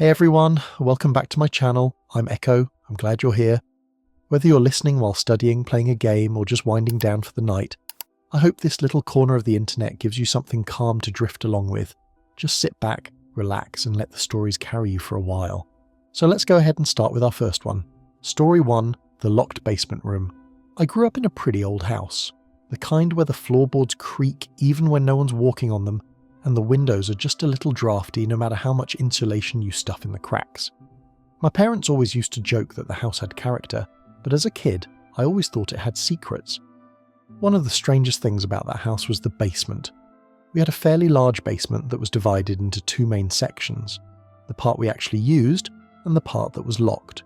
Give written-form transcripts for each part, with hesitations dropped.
Hey everyone, welcome back to my channel. I'm Echo, I'm glad you're here. Whether you're listening while studying, playing a game, or just winding down for the night, I hope this little corner of the internet gives you something calm to drift along with. Just sit back, relax, and let the stories carry you for a while. So let's go ahead and start with our first one. Story 1, The Locked Basement Room. I grew up in a pretty old house, the kind where the floorboards creak even when no one's walking on them, and the windows are just a little drafty no matter how much insulation you stuff in the cracks. My parents always used to joke that the house had character, but as a kid, I always thought it had secrets. One of the strangest things about that house was the basement. We had a fairly large basement that was divided into two main sections, the part we actually used and the part that was locked.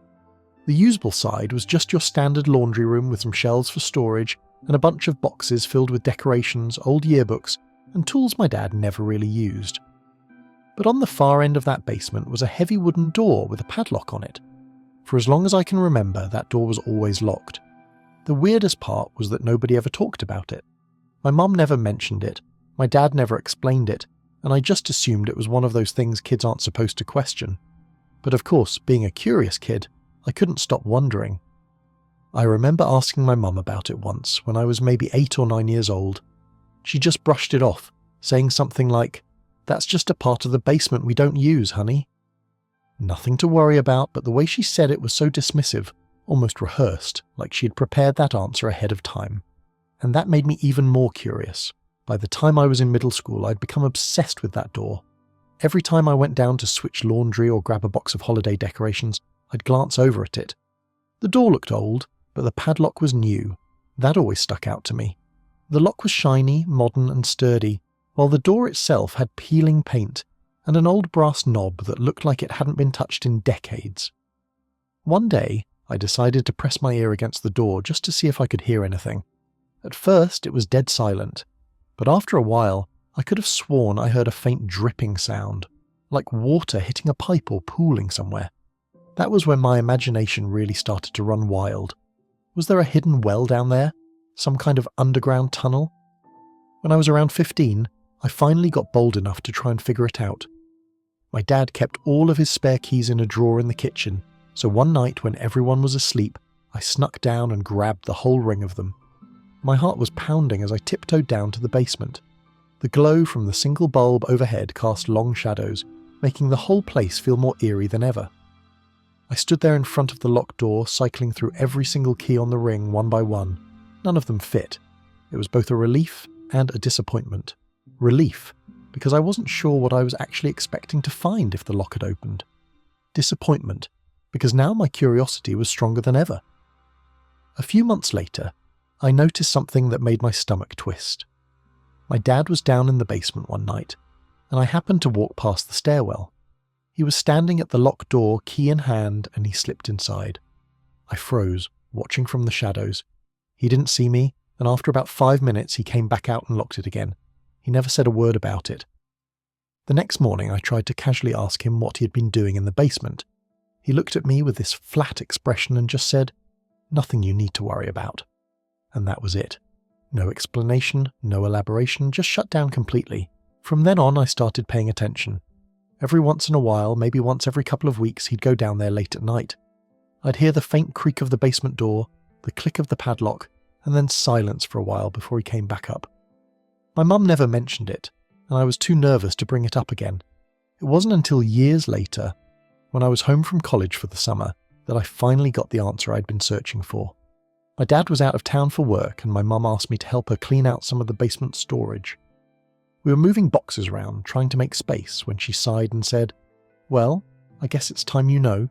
The usable side was just your standard laundry room with some shelves for storage and a bunch of boxes filled with decorations, old yearbooks, and tools my dad never really used. But on the far end of that basement was a heavy wooden door with a padlock on it. For as long as I can remember, that door was always locked. The weirdest part was that nobody ever talked about it. My mum never mentioned it, my dad never explained it, and I just assumed it was one of those things kids aren't supposed to question. But of course, being a curious kid, I couldn't stop wondering. I remember asking my mum about it once when I was maybe 8 or 9 years old. She just brushed it off, saying something like, "That's just a part of the basement we don't use, honey." Nothing to worry about, but the way she said it was so dismissive, almost rehearsed, like she had prepared that answer ahead of time. And that made me even more curious. By the time I was in middle school, I'd become obsessed with that door. Every time I went down to switch laundry or grab a box of holiday decorations, I'd glance over at it. The door looked old, but the padlock was new. That always stuck out to me. The lock was shiny, modern and sturdy, while the door itself had peeling paint and an old brass knob that looked like it hadn't been touched in decades. One day, I decided to press my ear against the door just to see if I could hear anything. At first, it was dead silent, but after a while, I could have sworn I heard a faint dripping sound, like water hitting a pipe or pooling somewhere. That was when my imagination really started to run wild. Was there a hidden well down there? Some kind of underground tunnel? When I was around 15, I finally got bold enough to try and figure it out. My dad kept all of his spare keys in a drawer in the kitchen, so one night when everyone was asleep, I snuck down and grabbed the whole ring of them. My heart was pounding as I tiptoed down to the basement. The glow from the single bulb overhead cast long shadows, making the whole place feel more eerie than ever. I stood there in front of the locked door, cycling through every single key on the ring one by one. None of them fit. It was both a relief and a disappointment. Relief, because I wasn't sure what I was actually expecting to find if the lock had opened. Disappointment, because now my curiosity was stronger than ever. A few months later, I noticed something that made my stomach twist. My dad was down in the basement one night, and I happened to walk past the stairwell. He was standing at the locked door, key in hand, and he slipped inside. I froze, watching from the shadows. He didn't see me, and after about 5 minutes he came back out and locked it again. He never said a word about it. The next morning I tried to casually ask him what he had been doing in the basement. He looked at me with this flat expression and just said, "Nothing you need to worry about." And that was it. No explanation, no elaboration, just shut down completely. From then on I started paying attention. Every once in a while, maybe once every couple of weeks, he'd go down there late at night. I'd hear the faint creak of the basement door, the click of the padlock, and then silence for a while before he came back up. My mum never mentioned it, and I was too nervous to bring it up again. It wasn't until years later, when I was home from college for the summer, that I finally got the answer I'd been searching for. My dad was out of town for work, and my mum asked me to help her clean out some of the basement storage. We were moving boxes around, trying to make space, when she sighed and said, "Well, I guess it's time you know."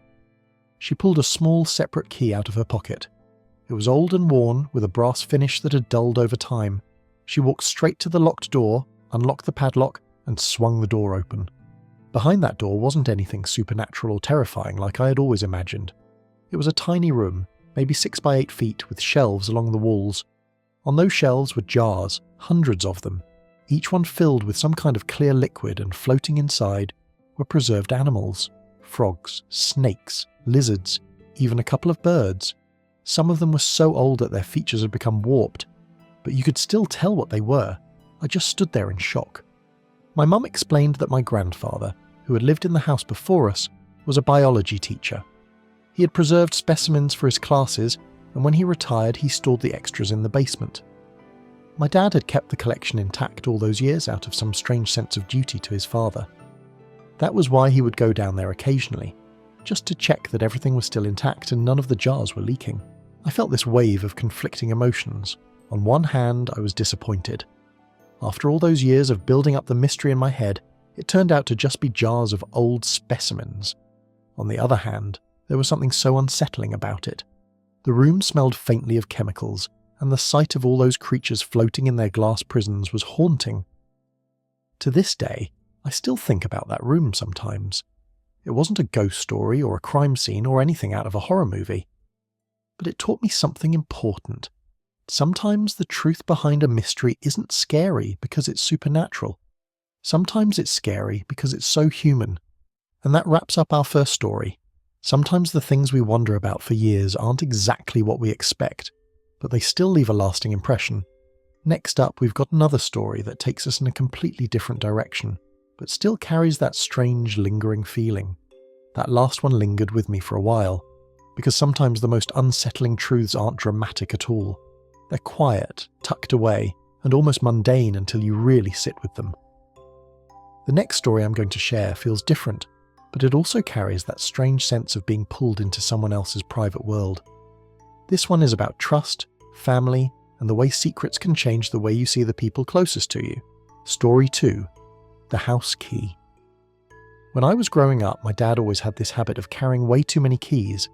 She pulled a small separate key out of her pocket. It was old and worn, with a brass finish that had dulled over time. She walked straight to the locked door, unlocked the padlock, and swung the door open. Behind that door wasn't anything supernatural or terrifying like I had always imagined. It was a tiny room, maybe 6 by 8 feet, with shelves along the walls. On those shelves were jars, hundreds of them, each one filled with some kind of clear liquid, and floating inside were preserved animals. Frogs, snakes, lizards, even a couple of birds. Some of them were so old that their features had become warped, but you could still tell what they were. I just stood there in shock. My mum explained that my grandfather, who had lived in the house before us, was a biology teacher. He had preserved specimens for his classes, and when he retired he stored the extras in the basement. My dad had kept the collection intact all those years out of some strange sense of duty to his father. That was why he would go down there occasionally, just to check that everything was still intact and none of the jars were leaking. I felt this wave of conflicting emotions. On one hand, I was disappointed. After all those years of building up the mystery in my head, it turned out to just be jars of old specimens. On the other hand, there was something so unsettling about it. The room smelled faintly of chemicals, and the sight of all those creatures floating in their glass prisons was haunting. To this day, I still think about that room sometimes. It wasn't a ghost story or a crime scene or anything out of a horror movie. But it taught me something important. Sometimes the truth behind a mystery isn't scary because it's supernatural. Sometimes it's scary because it's so human. And that wraps up our first story. Sometimes the things we wonder about for years aren't exactly what we expect, but they still leave a lasting impression. Next up, we've got another story that takes us in a completely different direction, but still carries that strange, lingering feeling. That last one lingered with me for a while, because sometimes the most unsettling truths aren't dramatic at all. They're quiet, tucked away, and almost mundane until you really sit with them. The next story I'm going to share feels different, but it also carries that strange sense of being pulled into someone else's private world. This one is about trust, family, and the way secrets can change the way you see the people closest to you. Story 2. The House Key. When I was growing up, my dad always had this habit of carrying way too many keys.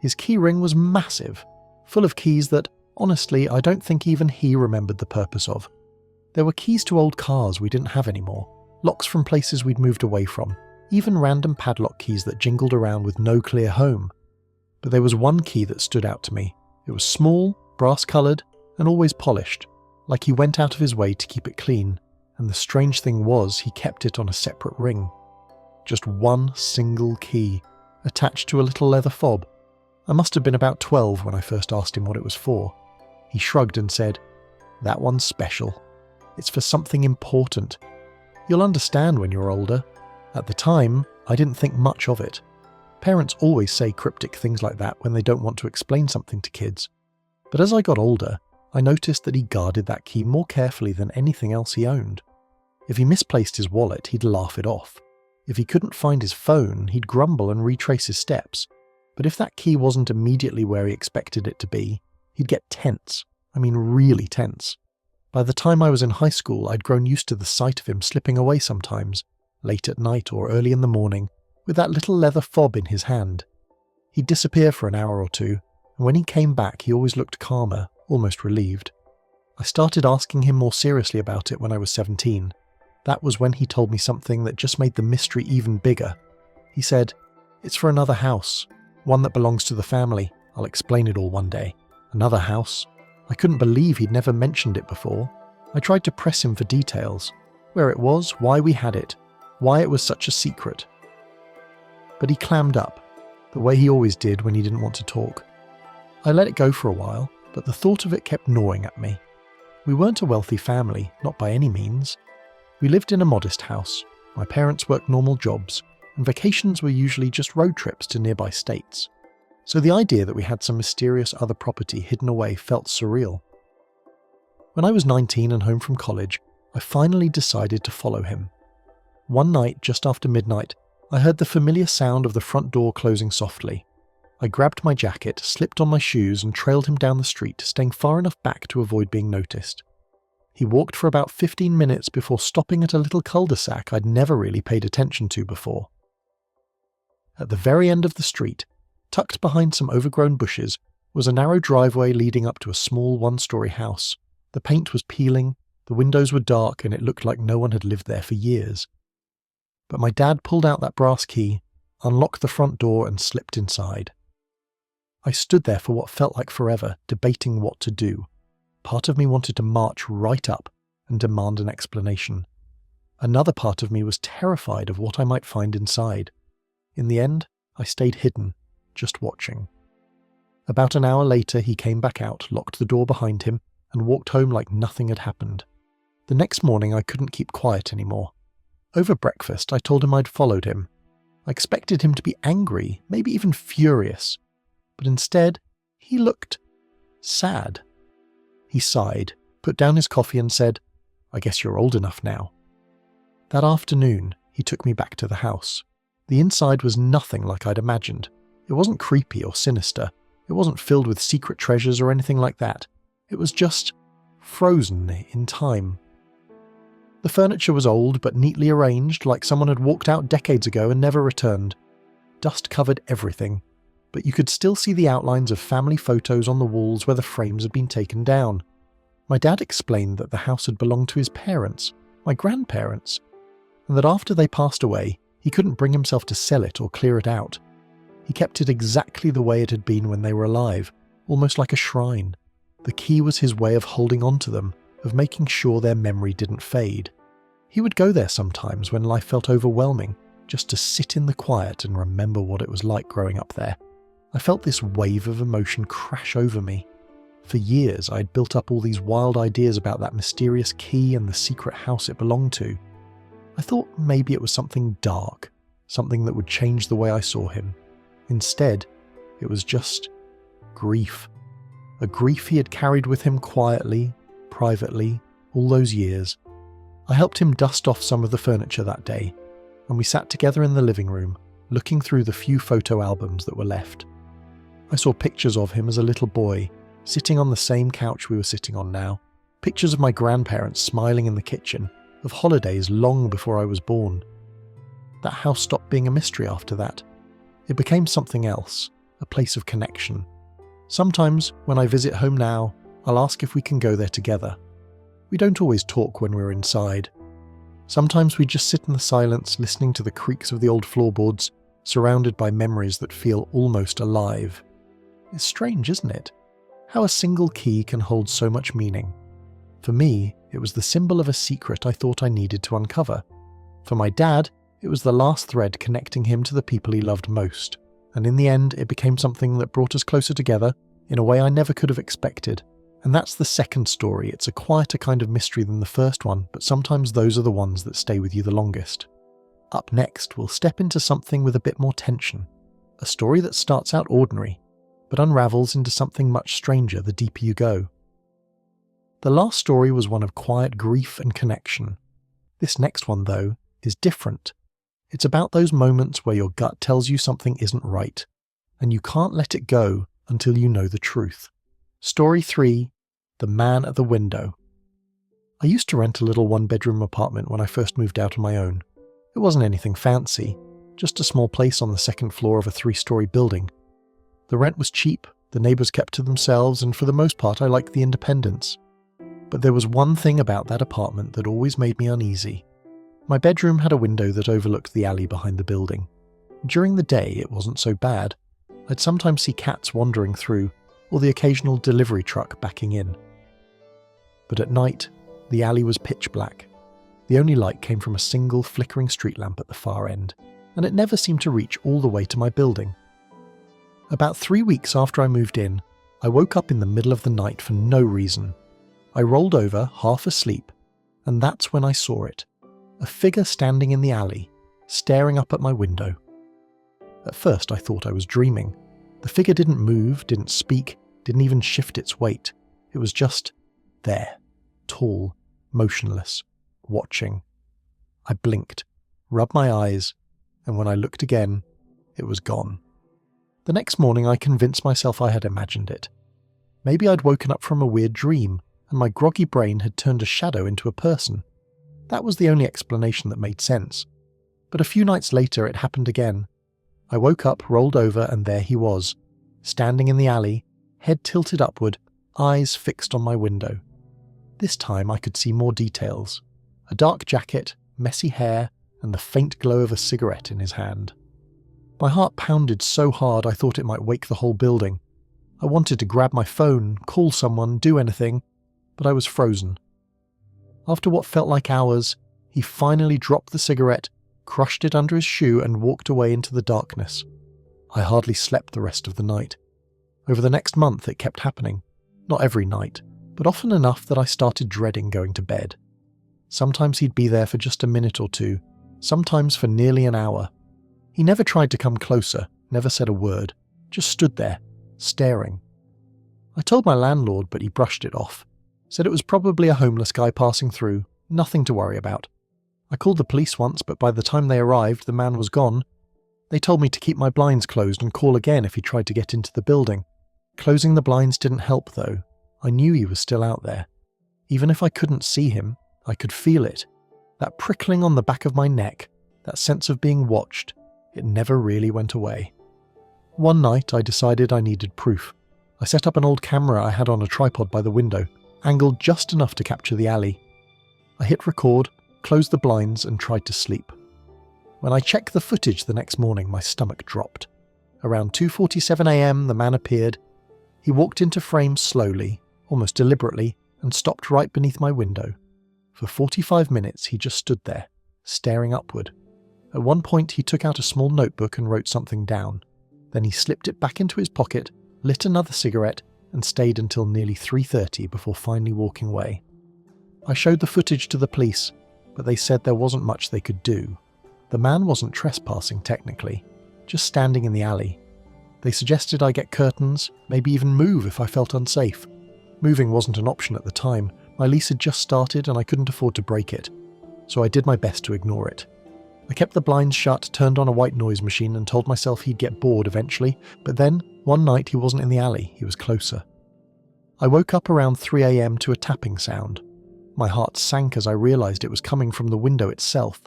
His key ring was massive, full of keys that, honestly, I don't think even he remembered the purpose of. There were keys to old cars we didn't have anymore, locks from places we'd moved away from, even random padlock keys that jingled around with no clear home. But there was one key that stood out to me. It was small, brass-coloured, and always polished, like he went out of his way to keep it clean, and the strange thing was he kept it on a separate ring. Just one single key, attached to a little leather fob. I must have been about 12 when I first asked him what it was for. He shrugged and said, "That one's special. It's for something important. You'll understand when you're older." At the time, I didn't think much of it. Parents always say cryptic things like that when they don't want to explain something to kids. But as I got older, I noticed that he guarded that key more carefully than anything else he owned. If he misplaced his wallet, he'd laugh it off. If he couldn't find his phone, he'd grumble and retrace his steps. But if that key wasn't immediately where he expected it to be, he'd get tense. I mean, really tense. By the time I was in high school, I'd grown used to the sight of him slipping away sometimes, late at night or early in the morning, with that little leather fob in his hand. He'd disappear for an hour or two, and when he came back he always looked calmer, almost relieved. I started asking him more seriously about it when I was 17. That was when he told me something that just made the mystery even bigger. He said, "It's for another house, one that belongs to the family. I'll explain it all one day." Another house? I couldn't believe he'd never mentioned it before. I tried to press him for details. Where it was, why we had it, why it was such a secret. But he clammed up, the way he always did when he didn't want to talk. I let it go for a while, but the thought of it kept gnawing at me. We weren't a wealthy family, not by any means. We lived in a modest house. My parents worked normal jobs, and vacations were usually just road trips to nearby states. So the idea that we had some mysterious other property hidden away felt surreal. When I was 19 and home from college, I finally decided to follow him. One night, just after midnight, I heard the familiar sound of the front door closing softly. I grabbed my jacket, slipped on my shoes, and trailed him down the street, staying far enough back to avoid being noticed. He walked for about 15 minutes before stopping at a little cul-de-sac I'd never really paid attention to before. At the very end of the street, tucked behind some overgrown bushes, was a narrow driveway leading up to a small one-story house. The paint was peeling, the windows were dark, and it looked like no one had lived there for years. But my dad pulled out that brass key, unlocked the front door, and slipped inside. I stood there for what felt like forever, debating what to do. Part of me wanted to march right up and demand an explanation. Another part of me was terrified of what I might find inside. In the end, I stayed hidden, just watching. About an hour later, he came back out, locked the door behind him, and walked home like nothing had happened. The next morning, I couldn't keep quiet anymore. Over breakfast, I told him I'd followed him. I expected him to be angry, maybe even furious, but instead, he looked sad. He sighed, put down his coffee and said, "I guess you're old enough now." That afternoon, he took me back to the house. The inside was nothing like I'd imagined. It wasn't creepy or sinister. It wasn't filled with secret treasures or anything like that. It was just frozen in time. The furniture was old but neatly arranged, like someone had walked out decades ago and never returned. Dust covered everything, but you could still see the outlines of family photos on the walls where the frames had been taken down. My dad explained that the house had belonged to his parents, my grandparents, and that after they passed away, he couldn't bring himself to sell it or clear it out. He kept it exactly the way it had been when they were alive, almost like a shrine. The key was his way of holding on to them, of making sure their memory didn't fade. He would go there sometimes when life felt overwhelming, just to sit in the quiet and remember what it was like growing up there. I felt this wave of emotion crash over me. For years, I had built up all these wild ideas about that mysterious key and the secret house it belonged to. I thought maybe it was something dark, something that would change the way I saw him. Instead, it was just grief. A grief he had carried with him quietly, privately, all those years. I helped him dust off some of the furniture that day, and we sat together in the living room, looking through the few photo albums that were left. I saw pictures of him as a little boy, sitting on the same couch we were sitting on now, pictures of my grandparents smiling in the kitchen, of holidays long before I was born. That house stopped being a mystery after that. It became something else, a place of connection. Sometimes, when I visit home now, I'll ask if we can go there together. We don't always talk when we're inside. Sometimes we just sit in the silence, listening to the creaks of the old floorboards, surrounded by memories that feel almost alive. It's strange, isn't it? How a single key can hold so much meaning. For me, it was the symbol of a secret I thought I needed to uncover. For my dad, it was the last thread connecting him to the people he loved most. And in the end, it became something that brought us closer together in a way I never could have expected. And that's the second story. It's a quieter kind of mystery than the first one, but sometimes those are the ones that stay with you the longest. Up next, we'll step into something with a bit more tension. A story that starts out ordinary, but unravels into something much stranger the deeper you go. The last story was one of quiet grief and connection. This next one, though, is different. It's about those moments where your gut tells you something isn't right, and you can't let it go until you know the truth. Story 3, The Man at the Window. I used to rent a little one-bedroom apartment when I first moved out on my own. It wasn't anything fancy, just a small place on the second floor of a 3-story building. The rent was cheap, the neighbours kept to themselves, and for the most part I liked the independence. But there was one thing about that apartment that always made me uneasy. My bedroom had a window that overlooked the alley behind the building. During the day it wasn't so bad. I'd sometimes see cats wandering through, or the occasional delivery truck backing in. But at night, the alley was pitch black. The only light came from a single flickering street lamp at the far end, and it never seemed to reach all the way to my building. About 3 weeks after I moved in, I woke up in the middle of the night for no reason. I rolled over, half asleep, and that's when I saw it. A figure standing in the alley, staring up at my window. At first I thought I was dreaming. The figure didn't move, didn't speak, didn't even shift its weight. It was just there, tall, motionless, watching. I blinked, rubbed my eyes, and when I looked again, it was gone. The next morning I convinced myself I had imagined it. Maybe I'd woken up from a weird dream, and my groggy brain had turned a shadow into a person. That was the only explanation that made sense. But a few nights later it happened again. I woke up, rolled over, and there he was, standing in the alley, head tilted upward, eyes fixed on my window. This time I could see more details. A dark jacket, messy hair, and the faint glow of a cigarette in his hand. My heart pounded so hard I thought it might wake the whole building. I wanted to grab my phone, call someone, do anything, but I was frozen. After what felt like hours, he finally dropped the cigarette, crushed it under his shoe, and walked away into the darkness. I hardly slept the rest of the night. Over the next month it kept happening. Not every night, but often enough that I started dreading going to bed. Sometimes he'd be there for just a minute or two, sometimes for nearly an hour. He never tried to come closer, never said a word, just stood there, staring. I told my landlord, but he brushed it off. Said it was probably a homeless guy passing through, nothing to worry about. I called the police once, but by the time they arrived, the man was gone. They told me to keep my blinds closed and call again if he tried to get into the building. Closing the blinds didn't help though. I knew he was still out there. Even if I couldn't see him, I could feel it. That prickling on the back of my neck, that sense of being watched, it never really went away. One night I decided I needed proof. I set up an old camera I had on a tripod by the window, angled just enough to capture the alley. I hit record, closed the blinds and tried to sleep. When I checked the footage the next morning, my stomach dropped. Around 2:47 a.m. the man appeared. He walked into frame slowly, almost deliberately, and stopped right beneath my window. For 45 minutes he just stood there, staring upward. At one point he took out a small notebook and wrote something down. Then he slipped it back into his pocket, lit another cigarette, and stayed until nearly 3:30 before finally walking away. I showed the footage to the police, but they said there wasn't much they could do. The man wasn't trespassing technically, just standing in the alley. They suggested I get curtains, maybe even move if I felt unsafe. Moving wasn't an option at the time. My lease had just started and I couldn't afford to break it, so I did my best to ignore it. I kept the blinds shut, turned on a white noise machine and told myself he'd get bored eventually, but then, one night he wasn't in the alley, he was closer. I woke up around 3 a.m. to a tapping sound. My heart sank as I realised it was coming from the window itself.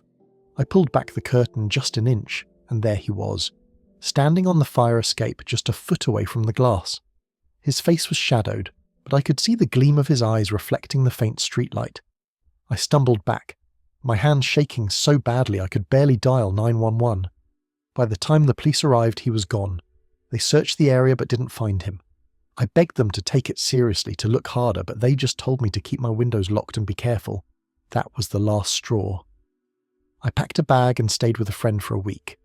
I pulled back the curtain just an inch, and there he was, standing on the fire escape just a foot away from the glass. His face was shadowed, but I could see the gleam of his eyes reflecting the faint streetlight. I stumbled back, my hand shaking so badly I could barely dial 911. By the time the police arrived, he was gone. They searched the area but didn't find him. I begged them to take it seriously, to look harder, but they just told me to keep my windows locked and be careful. That was the last straw. I packed a bag and stayed with a friend for a week.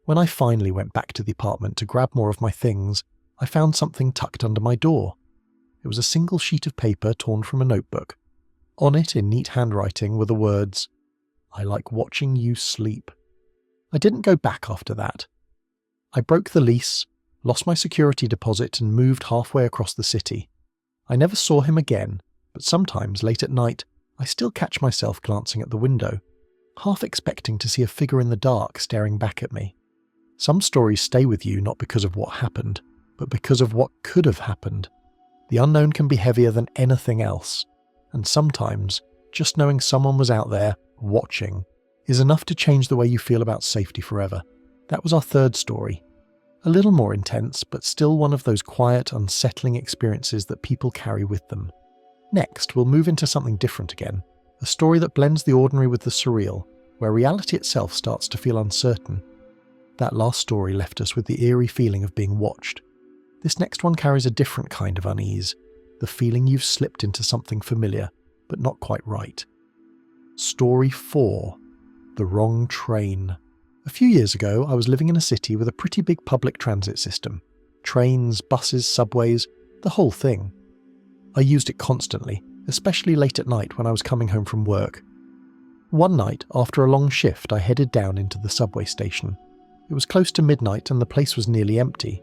When I finally went back to the apartment to grab more of my things, I found something tucked under my door. It was a single sheet of paper torn from a notebook. On it, in neat handwriting, were the words, "I like watching you sleep." I didn't go back after that. I broke the lease, lost my security deposit and moved halfway across the city. I never saw him again, but sometimes late at night, I still catch myself glancing at the window, half expecting to see a figure in the dark staring back at me. Some stories stay with you not because of what happened, but because of what could have happened. The unknown can be heavier than anything else, and sometimes just knowing someone was out there, watching, is enough to change the way you feel about safety forever. That was our third story. A little more intense, but still one of those quiet, unsettling experiences that people carry with them. Next, we'll move into something different again, a story that blends the ordinary with the surreal, where reality itself starts to feel uncertain. That last story left us with the eerie feeling of being watched. This next one carries a different kind of unease, the feeling you've slipped into something familiar, but not quite right. Story 4. The Wrong Train. A few years ago, I was living in a city with a pretty big public transit system. Trains, buses, subways, the whole thing. I used it constantly, especially late at night when I was coming home from work. One night, after a long shift, I headed down into the subway station. It was close to midnight and the place was nearly empty.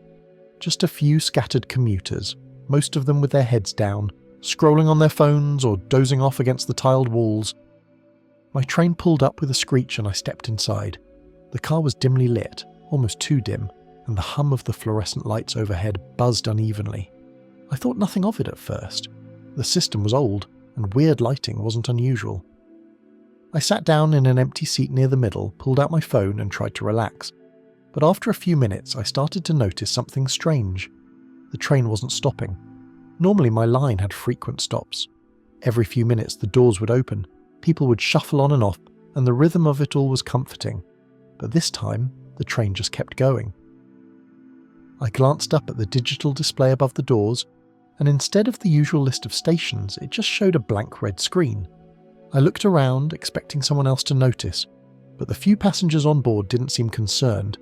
Just a few scattered commuters, most of them with their heads down, scrolling on their phones or dozing off against the tiled walls. My train pulled up with a screech and I stepped inside. The car was dimly lit, almost too dim, and the hum of the fluorescent lights overhead buzzed unevenly. I thought nothing of it at first. The system was old, and weird lighting wasn't unusual. I sat down in an empty seat near the middle, pulled out my phone and tried to relax. But after a few minutes, I started to notice something strange. The train wasn't stopping. Normally my line had frequent stops. Every few minutes the doors would open, people would shuffle on and off, and the rhythm of it all was comforting. But this time, the train just kept going. I glanced up at the digital display above the doors, and instead of the usual list of stations, it just showed a blank red screen. I looked around, expecting someone else to notice, but the few passengers on board didn't seem concerned.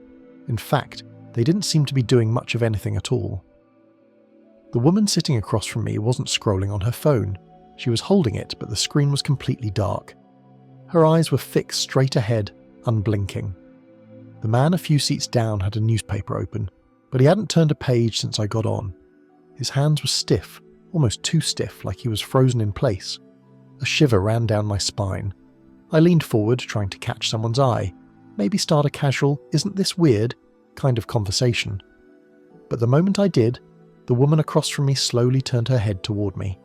In fact, they didn't seem to be doing much of anything at all. The woman sitting across from me wasn't scrolling on her phone. She was holding it, but the screen was completely dark. Her eyes were fixed straight ahead, unblinking. The man a few seats down had a newspaper open, but he hadn't turned a page since I got on. His hands were stiff, almost too stiff, like he was frozen in place. A shiver ran down my spine. I leaned forward, trying to catch someone's eye, maybe start a casual, "Isn't this weird?" kind of conversation. But the moment I did, the woman across from me slowly turned her head toward me.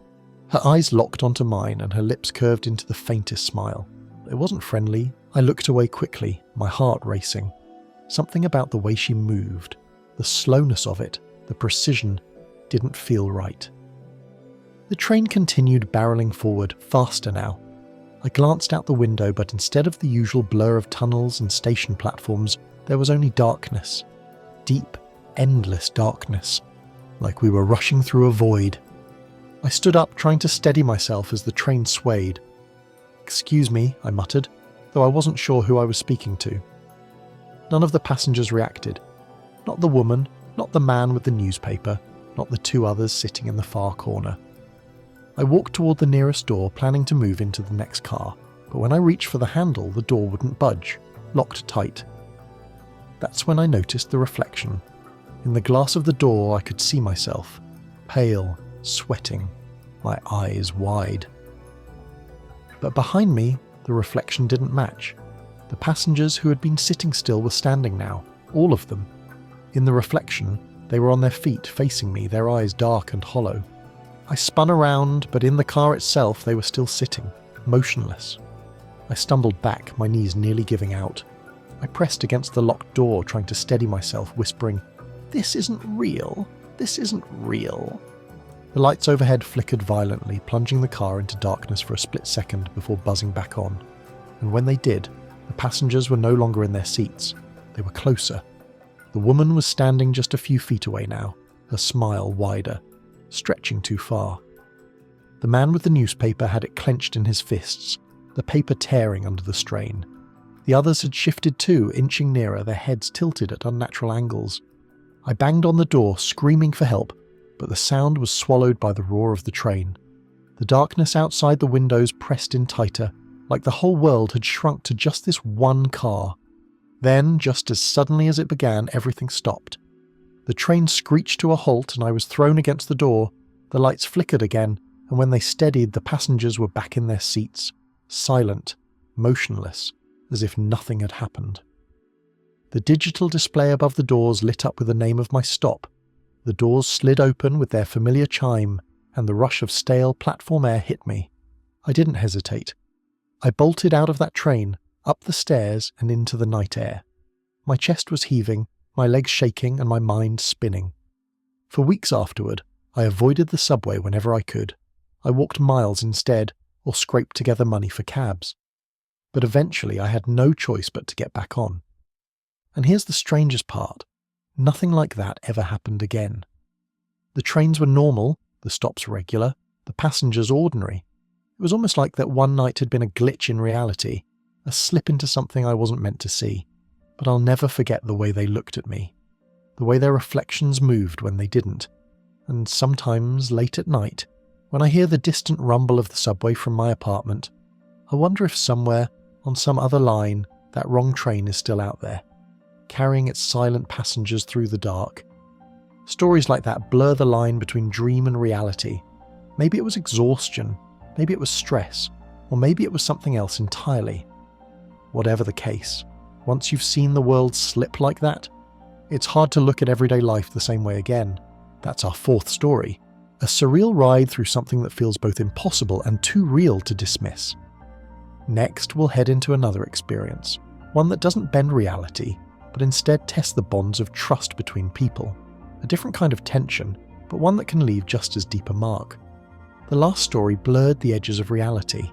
Her eyes locked onto mine and her lips curved into the faintest smile. It wasn't friendly. I looked away quickly, my heart racing. Something about the way she moved, the slowness of it, the precision, didn't feel right. The train continued barreling forward, faster now. I glanced out the window, but instead of the usual blur of tunnels and station platforms, there was only darkness. Deep, endless darkness. Like we were rushing through a void. I stood up, trying to steady myself as the train swayed. "Excuse me," I muttered, though I wasn't sure who I was speaking to. None of the passengers reacted. Not the woman, not the man with the newspaper, not the two others sitting in the far corner. I walked toward the nearest door, planning to move into the next car, but when I reached for the handle, the door wouldn't budge, locked tight. That's when I noticed the reflection. In the glass of the door, I could see myself, pale, sweating, my eyes wide. But behind me, the reflection didn't match. The passengers who had been sitting still were standing now, all of them. In the reflection, they were on their feet, facing me, their eyes dark and hollow. I spun around, but in the car itself they were still sitting, motionless. I stumbled back, my knees nearly giving out. I pressed against the locked door, trying to steady myself, whispering, "This isn't real. This isn't real." The lights overhead flickered violently, plunging the car into darkness for a split second before buzzing back on. And when they did, the passengers were no longer in their seats. They were closer. The woman was standing just a few feet away now, her smile wider, stretching too far. The man with the newspaper had it clenched in his fists, the paper tearing under the strain. The others had shifted too, inching nearer, their heads tilted at unnatural angles. I banged on the door, screaming for help, but the sound was swallowed by the roar of the train. The darkness outside the windows pressed in tighter, like the whole world had shrunk to just this one car. Then, just as suddenly as it began, everything stopped. The train screeched to a halt and I was thrown against the door. The lights flickered again, and when they steadied, the passengers were back in their seats, silent, motionless, as if nothing had happened. The digital display above the doors lit up with the name of my stop. The doors slid open with their familiar chime, and the rush of stale platform air hit me. I didn't hesitate. I bolted out of that train, up the stairs and into the night air. My chest was heaving, my legs shaking, and my mind spinning. For weeks afterward, I avoided the subway whenever I could. I walked miles instead, or scraped together money for cabs. But eventually I had no choice but to get back on. And here's the strangest part. Nothing like that ever happened again. The trains were normal, the stops regular, the passengers ordinary. It was almost like that one night had been a glitch in reality, a slip into something I wasn't meant to see. But I'll never forget the way they looked at me, the way their reflections moved when they didn't. And sometimes, late at night, when I hear the distant rumble of the subway from my apartment, I wonder if somewhere, on some other line, that wrong train is still out there, carrying its silent passengers through the dark. Stories like that blur the line between dream and reality. Maybe it was exhaustion, maybe it was stress, or maybe it was something else entirely. Whatever the case, once you've seen the world slip like that, it's hard to look at everyday life the same way again. That's our fourth story, a surreal ride through something that feels both impossible and too real to dismiss. Next, we'll head into another experience, one that doesn't bend reality, but instead tests the bonds of trust between people. A different kind of tension, but one that can leave just as deep a mark. The last story blurred the edges of reality,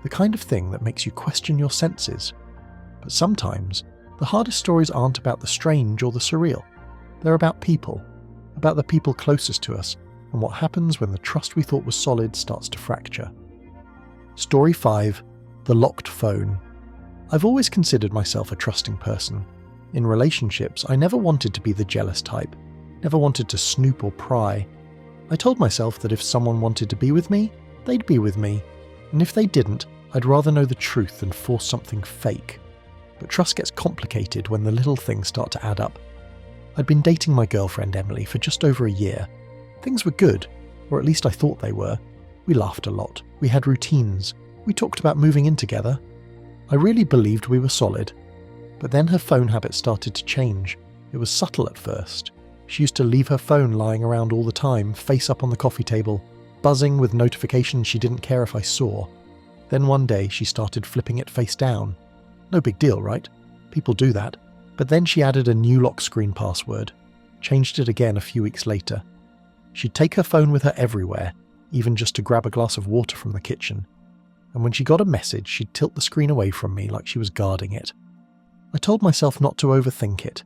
the kind of thing that makes you question your senses. But sometimes, the hardest stories aren't about the strange or the surreal. They're about people, about the people closest to us, and what happens when the trust we thought was solid starts to fracture. Story 5. The Locked Phone. I've always considered myself a trusting person. In relationships, I never wanted to be the jealous type, never wanted to snoop or pry. I told myself that if someone wanted to be with me, they'd be with me, and if they didn't, I'd rather know the truth than force something fake. but trust gets complicated when the little things start to add up. I'd been dating my girlfriend Emily for just over a year. Things were good, or at least I thought they were. We laughed a lot, we had routines, we talked about moving in together. I really believed we were solid. But then her phone habits started to change. It was subtle at first. She used to leave her phone lying around all the time, face up on the coffee table, buzzing with notifications she didn't care if I saw. Then one day she started flipping it face down. No big deal, right? People do that. But then she added a new lock screen password, changed it again a few weeks later. She'd take her phone with her everywhere, even just to grab a glass of water from the kitchen. And when she got a message, she'd tilt the screen away from me like she was guarding it. I told myself not to overthink it.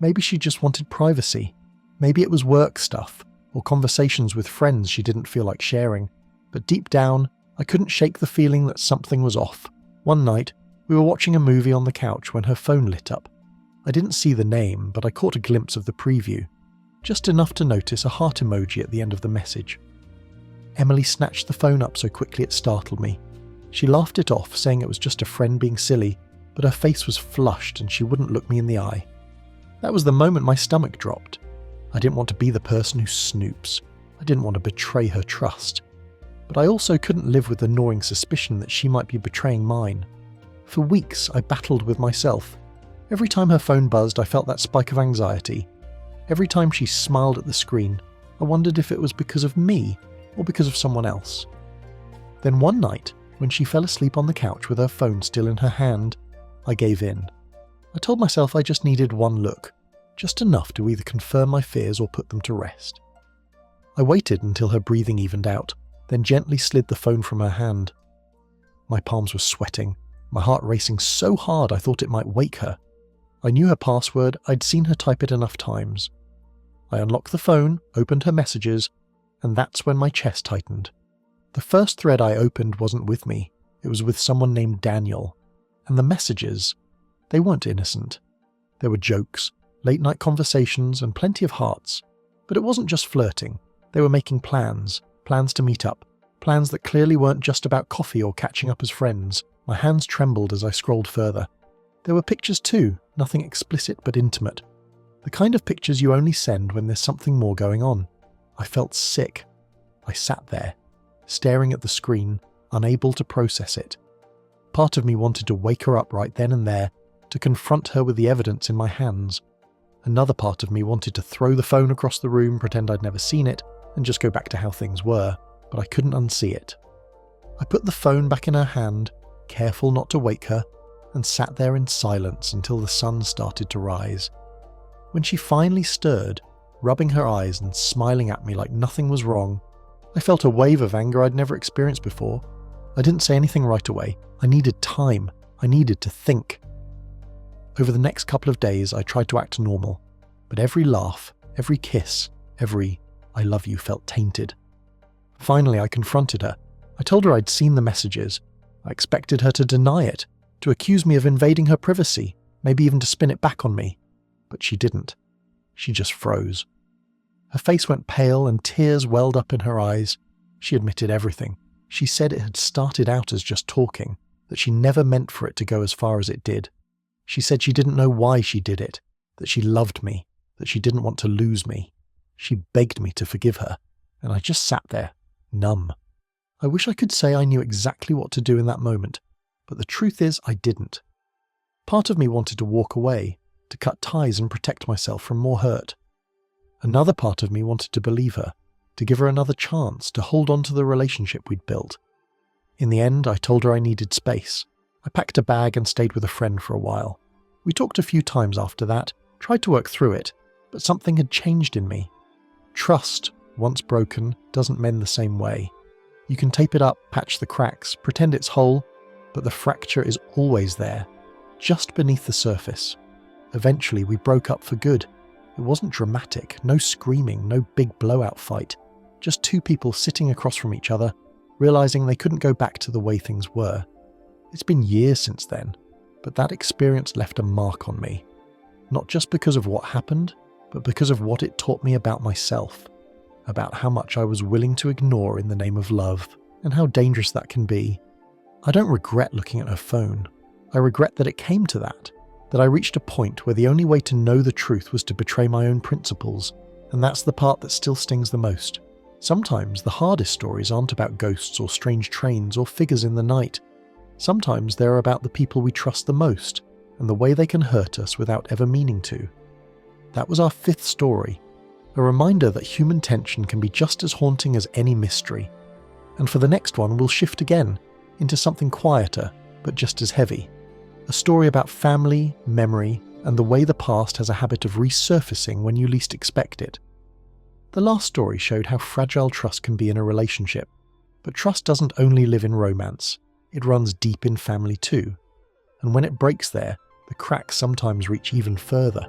Maybe she just wanted privacy. Maybe it was work stuff, or conversations with friends she didn't feel like sharing. But deep down, I couldn't shake the feeling that something was off. One night, we were watching a movie on the couch when her phone lit up. I didn't see the name, but I caught a glimpse of the preview. Just enough to notice a heart emoji at the end of the message. Emily snatched the phone up so quickly it startled me. She laughed it off, saying it was just a friend being silly, but her face was flushed and she wouldn't look me in the eye. That was the moment my stomach dropped. I didn't want to be the person who snoops. I didn't want to betray her trust. But I also couldn't live with the gnawing suspicion that she might be betraying mine. For weeks, I battled with myself. Every time her phone buzzed, I felt that spike of anxiety. Every time she smiled at the screen, I wondered if it was because of me or because of someone else. Then one night, when she fell asleep on the couch with her phone still in her hand, I gave in. I told myself I just needed one look, just enough to either confirm my fears or put them to rest. I waited until her breathing evened out, then gently slid the phone from her hand. My palms were sweating, my heart racing so hard I thought it might wake her. I knew her password, I'd seen her type it enough times. I unlocked the phone, opened her messages, and that's when my chest tightened. The first thread I opened wasn't with me, it was with someone named Daniel. And the messages, they weren't innocent. There were jokes, late-night conversations, and plenty of hearts. But it wasn't just flirting. They were making plans to meet up, plans that clearly weren't just about coffee or catching up as friends. My hands trembled as I scrolled further. There were pictures too, nothing explicit but intimate. The kind of pictures you only send when there's something more going on. I felt sick. I sat there, staring at the screen, unable to process it. Part of me wanted to wake her up right then and there, to confront her with the evidence in my hands. Another part of me wanted to throw the phone across the room, pretend I'd never seen it, and just go back to how things were, but I couldn't unsee it. I put the phone back in her hand, careful not to wake her, and sat there in silence until the sun started to rise. When she finally stirred, rubbing her eyes and smiling at me like nothing was wrong, I felt a wave of anger I'd never experienced before. I didn't say anything right away. I needed time. I needed to think. Over the next couple of days, I tried to act normal, but every laugh, every kiss, every "I love you" felt tainted. Finally, I confronted her. I told her I'd seen the messages. I expected her to deny it, to accuse me of invading her privacy, maybe even to spin it back on me. But she didn't. She just froze. Her face went pale and tears welled up in her eyes. She admitted everything. She said it had started out as just talking, that she never meant for it to go as far as it did. She said she didn't know why she did it, that she loved me, that she didn't want to lose me. She begged me to forgive her, and I just sat there, numb. I wish I could say I knew exactly what to do in that moment, but the truth is I didn't. Part of me wanted to walk away, to cut ties and protect myself from more hurt. Another part of me wanted to believe her, to give her another chance, to hold on to the relationship we'd built. In the end, I told her I needed space. I packed a bag and stayed with a friend for a while. We talked a few times after that, tried to work through it, but something had changed in me. Trust, once broken, doesn't mend the same way. You can tape it up, patch the cracks, pretend it's whole, but the fracture is always there, just beneath the surface. Eventually, we broke up for good. It wasn't dramatic, no screaming, no big blowout fight. Just two people sitting across from each other, realizing they couldn't go back to the way things were. It's been years since then, but that experience left a mark on me. Not just because of what happened, but because of what it taught me about myself, about how much I was willing to ignore in the name of love, and how dangerous that can be. I don't regret looking at her phone. I regret that it came to that. that I reached a point where the only way to know the truth was to betray my own principles, and that's the part that still stings the most. Sometimes the hardest stories aren't about ghosts or strange trains or figures in the night. Sometimes they're about the people we trust the most, and the way they can hurt us without ever meaning to. That was our fifth story, a reminder that human tension can be just as haunting as any mystery. And for the next one, we'll shift again into something quieter, but just as heavy. A story about family, memory, and the way the past has a habit of resurfacing when you least expect it. The last story showed how fragile trust can be in a relationship, but trust doesn't only live in romance, it runs deep in family too. And when it breaks there, the cracks sometimes reach even further.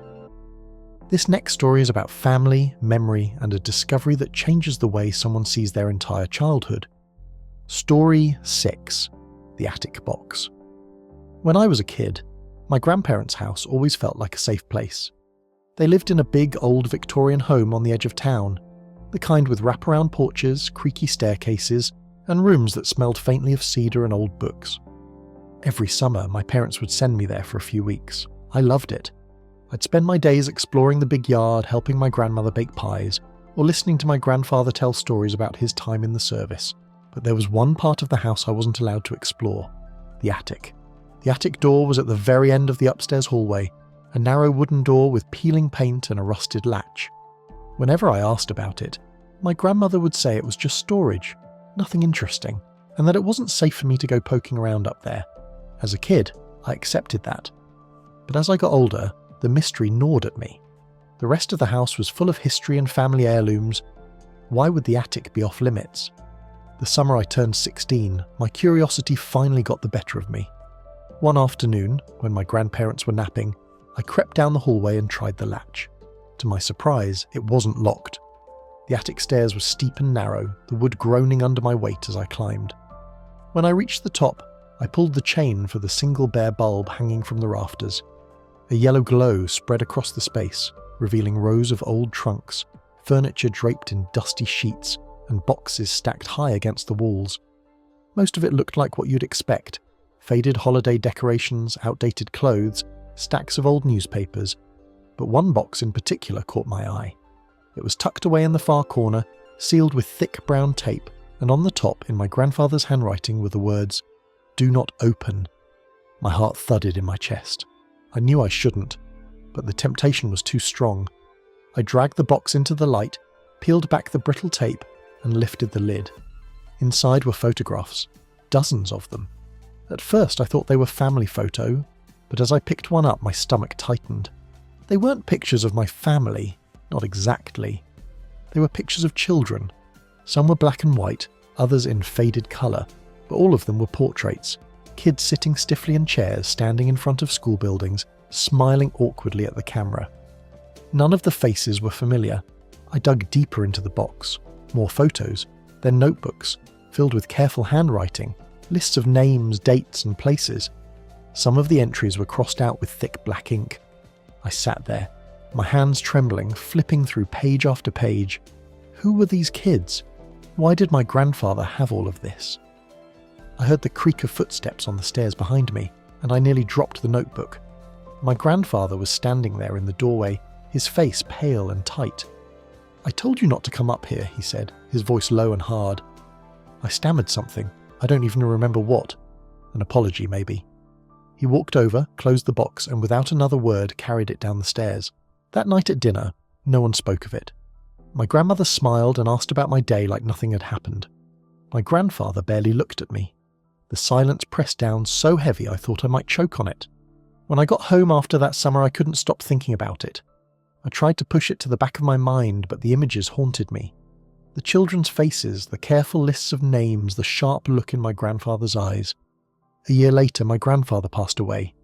This next story is about family, memory, and a discovery that changes the way someone sees their entire childhood. Story 6: The Attic Box. When I was a kid, my grandparents' house always felt like a safe place. They lived in a big old Victorian home on the edge of town, the kind with wraparound porches, creaky staircases, and rooms that smelled faintly of cedar and old books. Every summer, my parents would send me there for a few weeks. I loved it. I'd spend my days exploring the big yard, helping my grandmother bake pies, or listening to my grandfather tell stories about his time in the service. But there was one part of the house I wasn't allowed to explore: the attic. The attic door was at the very end of the upstairs hallway, a narrow wooden door with peeling paint and a rusted latch. Whenever I asked about it, my grandmother would say it was just storage, nothing interesting, and that it wasn't safe for me to go poking around up there. As a kid, I accepted that. But as I got older, the mystery gnawed at me. The rest of the house was full of history and family heirlooms. Why would the attic be off limits? The summer I turned 16, my curiosity finally got the better of me. One afternoon, when my grandparents were napping, I crept down the hallway and tried the latch. To my surprise, it wasn't locked. The attic stairs were steep and narrow, the wood groaning under my weight as I climbed. When I reached the top, I pulled the chain for the single bare bulb hanging from the rafters. A yellow glow spread across the space, revealing rows of old trunks, furniture draped in dusty sheets, and boxes stacked high against the walls. Most of it looked like what you'd expect: faded holiday decorations, outdated clothes, stacks of old newspapers. But one box in particular caught my eye. It was tucked away in the far corner, sealed with thick brown tape, and on the top, in my grandfather's handwriting, were the words, "Do not open." My heart thudded in my chest. I knew I shouldn't, but the temptation was too strong. I dragged the box into the light, peeled back the brittle tape, and lifted the lid. Inside were photographs, dozens of them. At first I thought they were family photo, but as I picked one up, my stomach tightened. They weren't pictures of my family, not exactly. They were pictures of children. Some were black and white, others in faded colour, but all of them were portraits. Kids sitting stiffly in chairs, standing in front of school buildings, smiling awkwardly at the camera. None of the faces were familiar. I dug deeper into the box. More photos, then notebooks, filled with careful handwriting, lists of names, dates, and places. Some of the entries were crossed out with thick black ink. I sat there, my hands trembling, flipping through page after page. Who were these kids? Why did my grandfather have all of this? I heard the creak of footsteps on the stairs behind me, and I nearly dropped the notebook. My grandfather was standing there in the doorway, his face pale and tight. "I told you not to come up here," he said, his voice low and hard. I stammered something. I don't even remember what. An apology, maybe. He walked over, closed the box, and without another word carried it down the stairs. That night at dinner, no one spoke of it. My grandmother smiled and asked about my day like nothing had happened. My grandfather barely looked at me. The silence pressed down so heavy I thought I might choke on it. When I got home after that summer, I couldn't stop thinking about it. I tried to push it to the back of my mind, but the images haunted me. The children's faces, the careful lists of names, the sharp look in my grandfather's eyes. A year later, my grandfather passed away.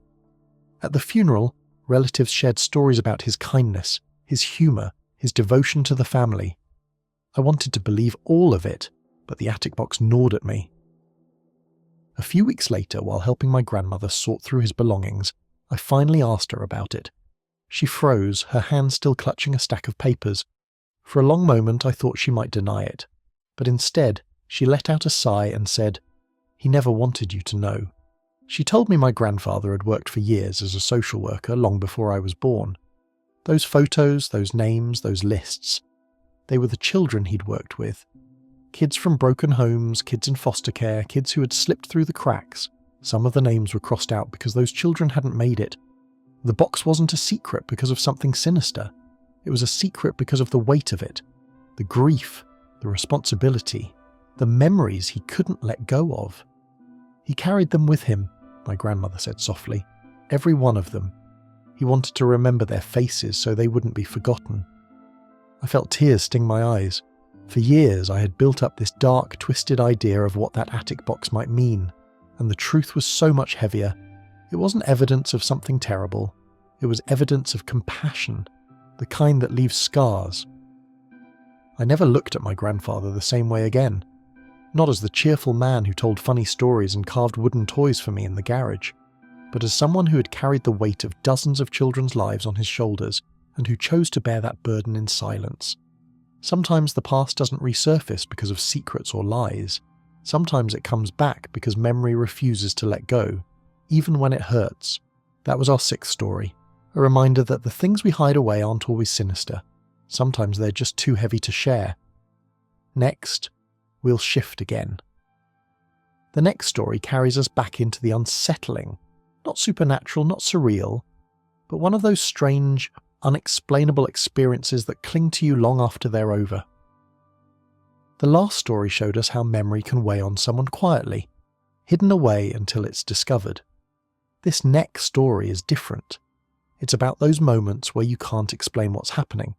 At the funeral, relatives shared stories about his kindness, his humour, his devotion to the family. I wanted to believe all of it, but the attic box gnawed at me. A few weeks later, while helping my grandmother sort through his belongings, I finally asked her about it. She froze, her hand still clutching a stack of papers. For a long moment I thought she might deny it, but instead she let out a sigh and said, "He never wanted you to know." She told me my grandfather had worked for years as a social worker long before I was born. Those photos, those names, those lists, they were the children he'd worked with. Kids from broken homes, kids in foster care, kids who had slipped through the cracks. Some of the names were crossed out because those children hadn't made it. The box wasn't a secret because of something sinister. It was a secret because of the weight of it, the grief, the responsibility, the memories he couldn't let go of. He carried them with him, my grandmother said softly, every one of them. He wanted to remember their faces so they wouldn't be forgotten. I felt tears sting my eyes. For years I had built up this dark, twisted idea of what that attic box might mean, and the truth was so much heavier. It wasn't evidence of something terrible. It was evidence of compassion, the kind that leaves scars. I never looked at my grandfather the same way again. Not as the cheerful man who told funny stories and carved wooden toys for me in the garage, but as someone who had carried the weight of dozens of children's lives on his shoulders and who chose to bear that burden in silence. Sometimes the past doesn't resurface because of secrets or lies. Sometimes it comes back because memory refuses to let go, even when it hurts. That was our sixth story, a reminder that the things we hide away aren't always sinister. Sometimes they're just too heavy to share. Next, we'll shift again. The next story carries us back into the unsettling, not supernatural, not surreal, but one of those strange, unexplainable experiences that cling to you long after they're over. The last story showed us how memory can weigh on someone quietly, hidden away until it's discovered. This next story is different. It's about those moments where you can't explain what's happening.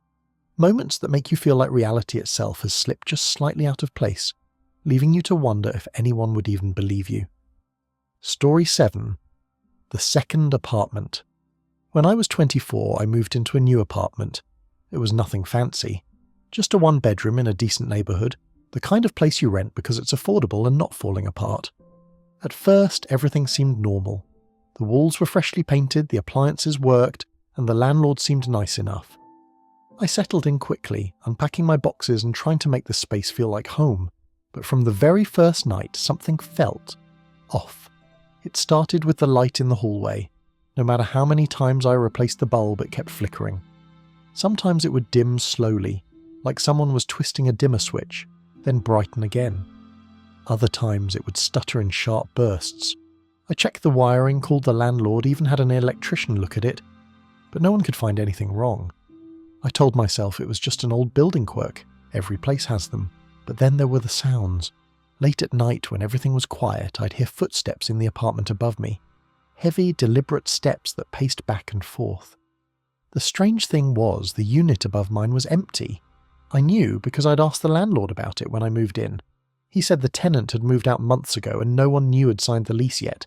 Moments that make you feel like reality itself has slipped just slightly out of place, leaving you to wonder if anyone would even believe you. Story 7. The Second Apartment. When I was 24, I moved into a new apartment. It was nothing fancy. Just a one-bedroom in a decent neighbourhood, the kind of place you rent because it's affordable and not falling apart. At first, everything seemed normal. The walls were freshly painted, the appliances worked, and the landlord seemed nice enough. I settled in quickly, unpacking my boxes and trying to make the space feel like home. But from the very first night, something felt off. It started with the light in the hallway. No matter how many times I replaced the bulb, it kept flickering. Sometimes it would dim slowly, like someone was twisting a dimmer switch, then brighten again. Other times it would stutter in sharp bursts. I checked the wiring, called the landlord, even had an electrician look at it, but no one could find anything wrong. I told myself it was just an old building quirk. Every place has them. But then there were the sounds. Late at night, when everything was quiet, I'd hear footsteps in the apartment above me. Heavy, deliberate steps that paced back and forth. The strange thing was, the unit above mine was empty. I knew because I'd asked the landlord about it when I moved in. He said the tenant had moved out months ago and no one new had signed the lease yet.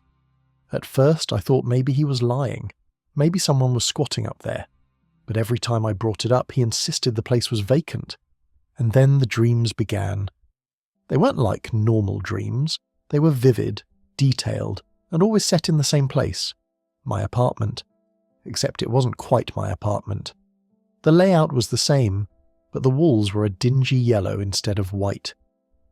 At first, I thought maybe he was lying. Maybe someone was squatting up there. But every time I brought it up, he insisted the place was vacant. And then the dreams began. They weren't like normal dreams. They were vivid, detailed, and always set in the same place. My apartment. Except it wasn't quite my apartment. The layout was the same, but the walls were a dingy yellow instead of white.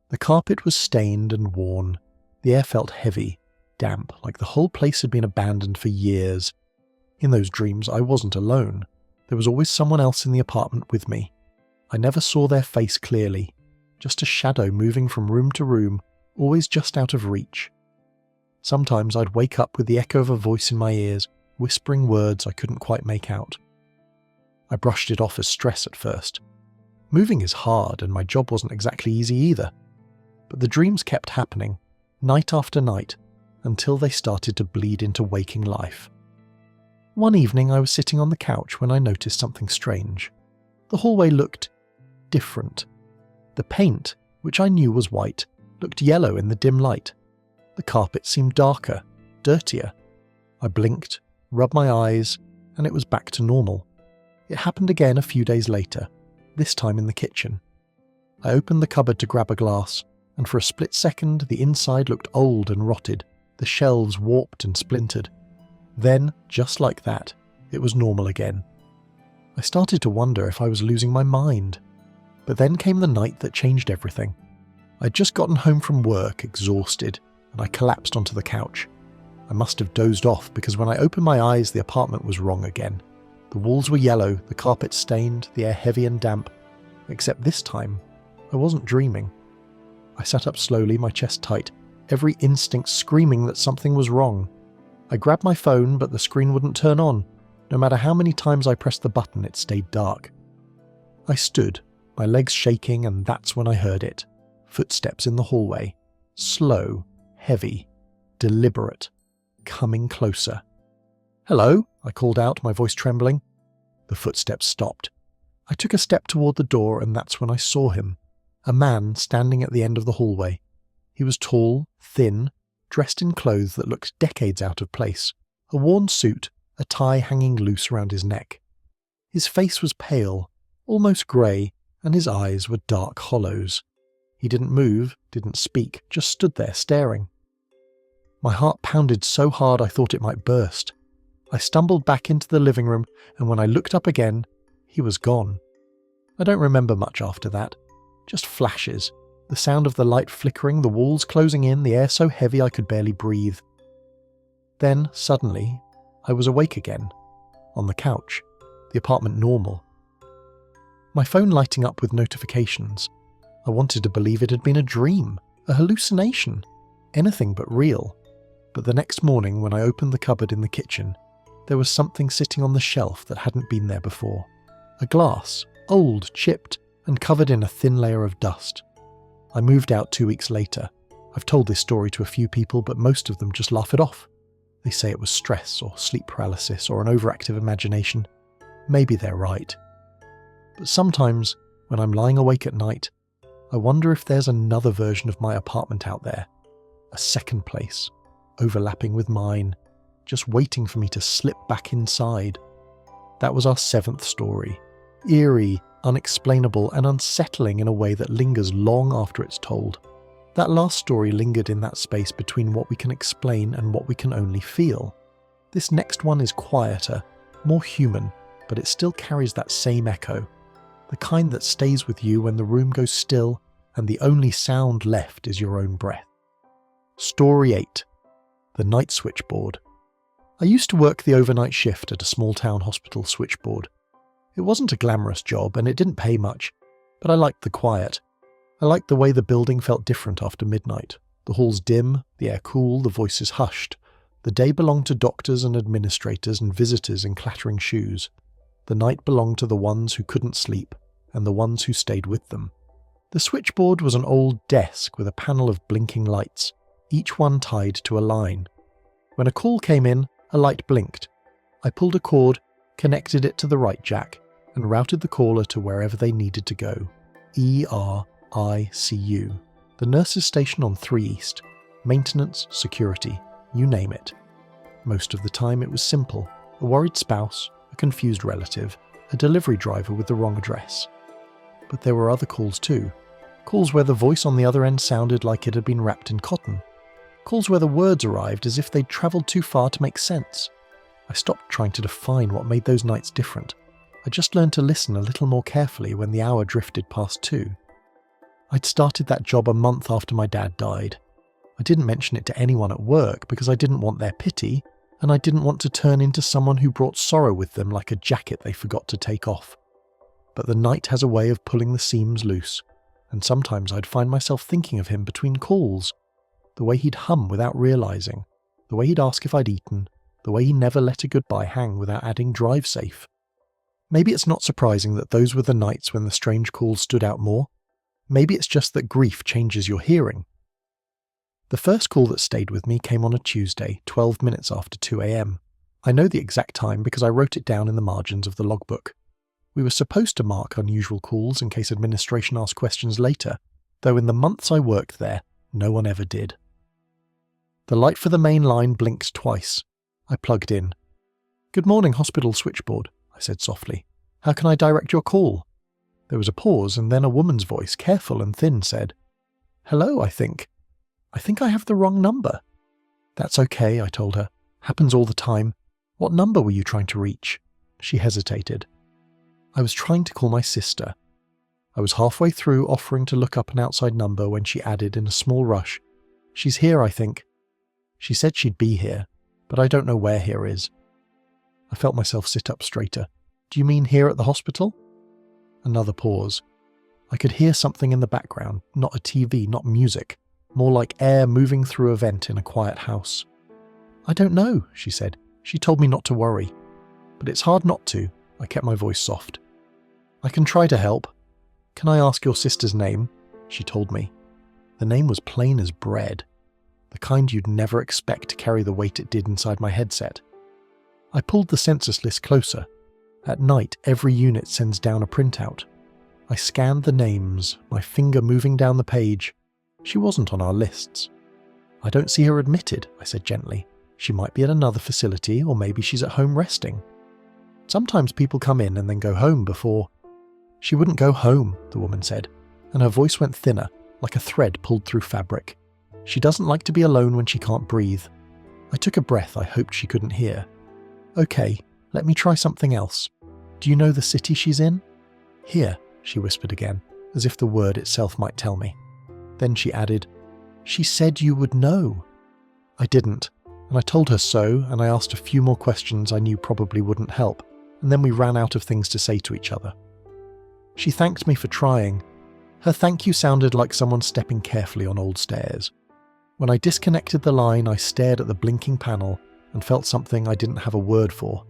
The carpet was stained and worn. The air felt heavy, damp, like the whole place had been abandoned for years. In those dreams, I wasn't alone. There was always someone else in the apartment with me. I never saw their face clearly, just a shadow moving from room to room, always just out of reach. Sometimes I'd wake up with the echo of a voice in my ears, whispering words I couldn't quite make out. I brushed it off as stress at first. Moving is hard, and my job wasn't exactly easy either. But the dreams kept happening, night after night, until they started to bleed into waking life. One evening I was sitting on the couch when I noticed something strange. The hallway looked different. The paint, which I knew was white, looked yellow in the dim light. The carpet seemed darker, dirtier. I blinked, rubbed my eyes, and it was back to normal. It happened again a few days later, this time in the kitchen. I opened the cupboard to grab a glass, and for a split second the inside looked old and rotted, the shelves warped and splintered. Then, just like that, it was normal again. I started to wonder if I was losing my mind. But then came the night that changed everything. I'd just gotten home from work, exhausted, and I collapsed onto the couch. I must have dozed off because when I opened my eyes, the apartment was wrong again. The walls were yellow, the carpet stained, the air heavy and damp. Except this time, I wasn't dreaming. I sat up slowly, my chest tight, every instinct screaming that something was wrong. I grabbed my phone, but the screen wouldn't turn on. No matter how many times I pressed the button, it stayed dark. I stood, my legs shaking, and that's when I heard it. Footsteps in the hallway. Slow, heavy, deliberate, coming closer. "Hello," I called out, my voice trembling. The footsteps stopped. I took a step toward the door, and that's when I saw him. A man standing at the end of the hallway. He was tall, thin, dressed in clothes that looked decades out of place. A worn suit, a tie hanging loose around his neck. His face was pale, almost grey, and his eyes were dark hollows. He didn't move, didn't speak, just stood there staring. My heart pounded so hard I thought it might burst. I stumbled back into the living room, and when I looked up again, he was gone. I don't remember much after that. Just flashes. The sound of the light flickering, the walls closing in, the air so heavy I could barely breathe. Then, suddenly, I was awake again. On the couch. The apartment normal. My phone lighting up with notifications. I wanted to believe it had been a dream, a hallucination, anything but real. But the next morning, when I opened the cupboard in the kitchen, there was something sitting on the shelf that hadn't been there before. A glass, old, chipped, and covered in a thin layer of dust. I moved out 2 weeks later. I've told this story to a few people, but most of them just laugh it off. They say it was stress or sleep paralysis or an overactive imagination. Maybe they're right. But sometimes, when I'm lying awake at night, I wonder if there's another version of my apartment out there. A second place, overlapping with mine, just waiting for me to slip back inside. That was our 7th story. Eerie, unexplainable, and unsettling in a way that lingers long after it's told. That last story lingered in that space between what we can explain and what we can only feel. This next one is quieter, more human, but it still carries that same echo. The kind that stays with you when the room goes still and the only sound left is your own breath. Story 8. The Night Switchboard. I used to work the overnight shift at a small town hospital switchboard. It wasn't a glamorous job and it didn't pay much, but I liked the quiet. I liked the way the building felt different after midnight. The halls dim, the air cool, the voices hushed. The day belonged to doctors and administrators and visitors in clattering shoes. The night belonged to the ones who couldn't sleep and the ones who stayed with them. The switchboard was an old desk with a panel of blinking lights, each one tied to a line. When a call came in, a light blinked. I pulled a cord, connected it to the right jack, and routed the caller to wherever they needed to go. ERICU, the nurses' station on 3 East. Maintenance, security, you name it. Most of the time it was simple. A worried spouse, a confused relative, a delivery driver with the wrong address. But there were other calls too. Calls where the voice on the other end sounded like it had been wrapped in cotton. Calls where the words arrived as if they'd travelled too far to make sense. I stopped trying to define what made those nights different. I just learned to listen a little more carefully when the hour drifted past 2. I'd started that job a month after my dad died. I didn't mention it to anyone at work because I didn't want their pity, and I didn't want to turn into someone who brought sorrow with them like a jacket they forgot to take off. But the night has a way of pulling the seams loose, and sometimes I'd find myself thinking of him between calls. The way he'd hum without realising, the way he'd ask if I'd eaten, the way he never let a goodbye hang without adding drive safe. Maybe it's not surprising that those were the nights when the strange calls stood out more. Maybe it's just that grief changes your hearing. The first call that stayed with me came on a Tuesday, 12 minutes after 2 a.m. I know the exact time because I wrote it down in the margins of the logbook. We were supposed to mark unusual calls in case administration asked questions later, though in the months I worked there, no one ever did. The light for the main line blinked twice. I plugged in. "Good morning, hospital switchboard," I said softly. "How can I direct your call?" There was a pause, and then a woman's voice, careful and thin, said, "Hello, I think I have the wrong number." "That's okay," I told her. "Happens all the time. What number were you trying to reach?" She hesitated. "I was trying to call my sister." I was halfway through offering to look up an outside number when she added in a small rush, "She's here, I think." She said she'd be here, but I don't know where here is. I felt myself sit up straighter. Do you mean here at the hospital? Another pause. I could hear something in the background, not a TV, not music, more like air moving through a vent in a quiet house. I don't know, she said. She told me not to worry. But it's hard not to. I kept my voice soft. I can try to help. Can I ask your sister's name? She told me. The name was plain as bread. The kind you'd never expect to carry the weight it did inside my headset. I pulled the census list closer. At night, every unit sends down a printout. I scanned the names, my finger moving down the page. She wasn't on our lists. I don't see her admitted, I said gently. She might be at another facility, or maybe she's at home resting. Sometimes people come in and then go home before. She wouldn't go home, the woman said, and her voice went thinner, like a thread pulled through fabric. She doesn't like to be alone when she can't breathe. I took a breath I hoped she couldn't hear. Okay, let me try something else. Do you know the city she's in? Here, she whispered again, as if the word itself might tell me. Then she added, She said you would know. I didn't, and I told her so, and I asked a few more questions I knew probably wouldn't help, and then we ran out of things to say to each other. She thanked me for trying. Her thank you sounded like someone stepping carefully on old stairs. When I disconnected the line, I stared at the blinking panel and felt something I didn't have a word for.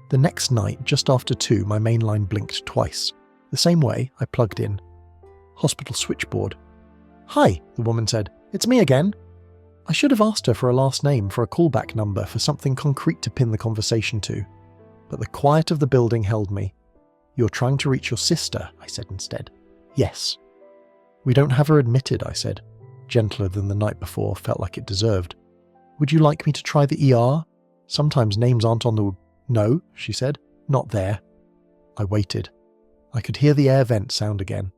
The next night, just after 2, my main line blinked twice. The same way, I plugged in. Hospital switchboard. Hi, the woman said. It's me again. I should have asked her for a last name, for a callback number, for something concrete to pin the conversation to. But the quiet of the building held me. You're trying to reach your sister, I said instead. Yes. We don't have her admitted, I said. Gentler than the night before, felt like it deserved. Would you like me to try the ER? Sometimes names aren't on the... No, she said. Not there. I waited. I could hear the air vent sound again.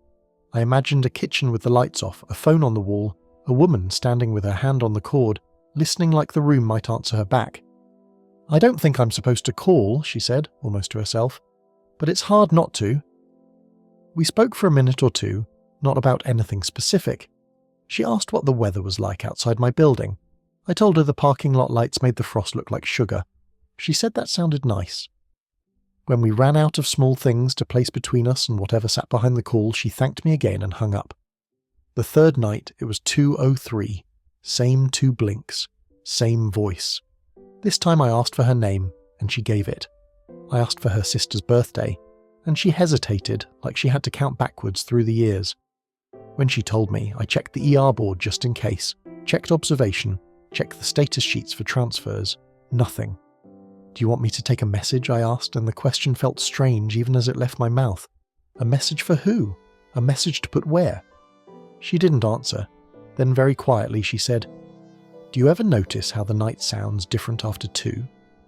I imagined a kitchen with the lights off, a phone on the wall, a woman standing with her hand on the cord, listening like the room might answer her back. I don't think I'm supposed to call, she said, almost to herself. But it's hard not to. We spoke for a minute or two, not about anything specific. She asked what the weather was like outside my building. I told her the parking lot lights made the frost look like sugar. She said that sounded nice. When we ran out of small things to place between us and whatever sat behind the call, she thanked me again and hung up. The third night, it was 2:03. Same 2 blinks. Same voice. This time I asked for her name, and she gave it. I asked for her sister's birthday, and she hesitated, like she had to count backwards through the years. When she told me, I checked the ER board just in case, checked observation, checked the status sheets for transfers. Nothing. Do you want me to take a message? I asked, and the question felt strange even as it left my mouth. A message for who? A message to put where? She didn't answer. Then very quietly she said, Do you ever notice how the night sounds different after 2?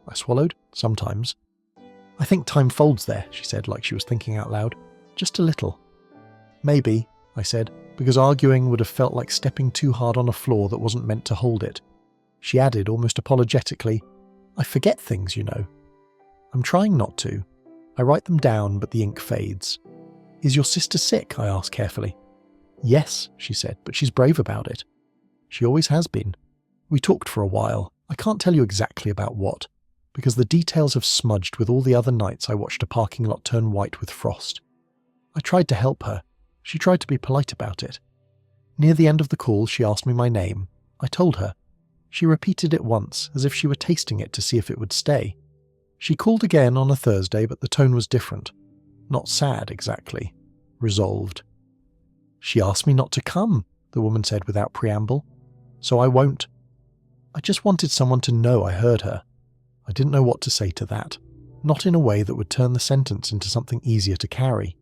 I swallowed. Sometimes. I think time folds there, she said, like she was thinking out loud. Just a little. Maybe, I said, because arguing would have felt like stepping too hard on a floor that wasn't meant to hold it. She added, almost apologetically, I forget things, you know. I'm trying not to. I write them down, but the ink fades. Is your sister sick? I asked carefully. Yes, she said, but she's brave about it. She always has been. We talked for a while. I can't tell you exactly about what, because the details have smudged with all the other nights I watched a parking lot turn white with frost. I tried to help her. She tried to be polite about it. Near the end of the call, she asked me my name. I told her. She repeated it once, as if she were tasting it to see if it would stay. She called again on a Thursday, but the tone was different. Not sad, exactly. Resolved. She asked me not to come, the woman said without preamble. So I won't. I just wanted someone to know I heard her. I didn't know what to say to that. Not in a way that would turn the sentence into something easier to carry.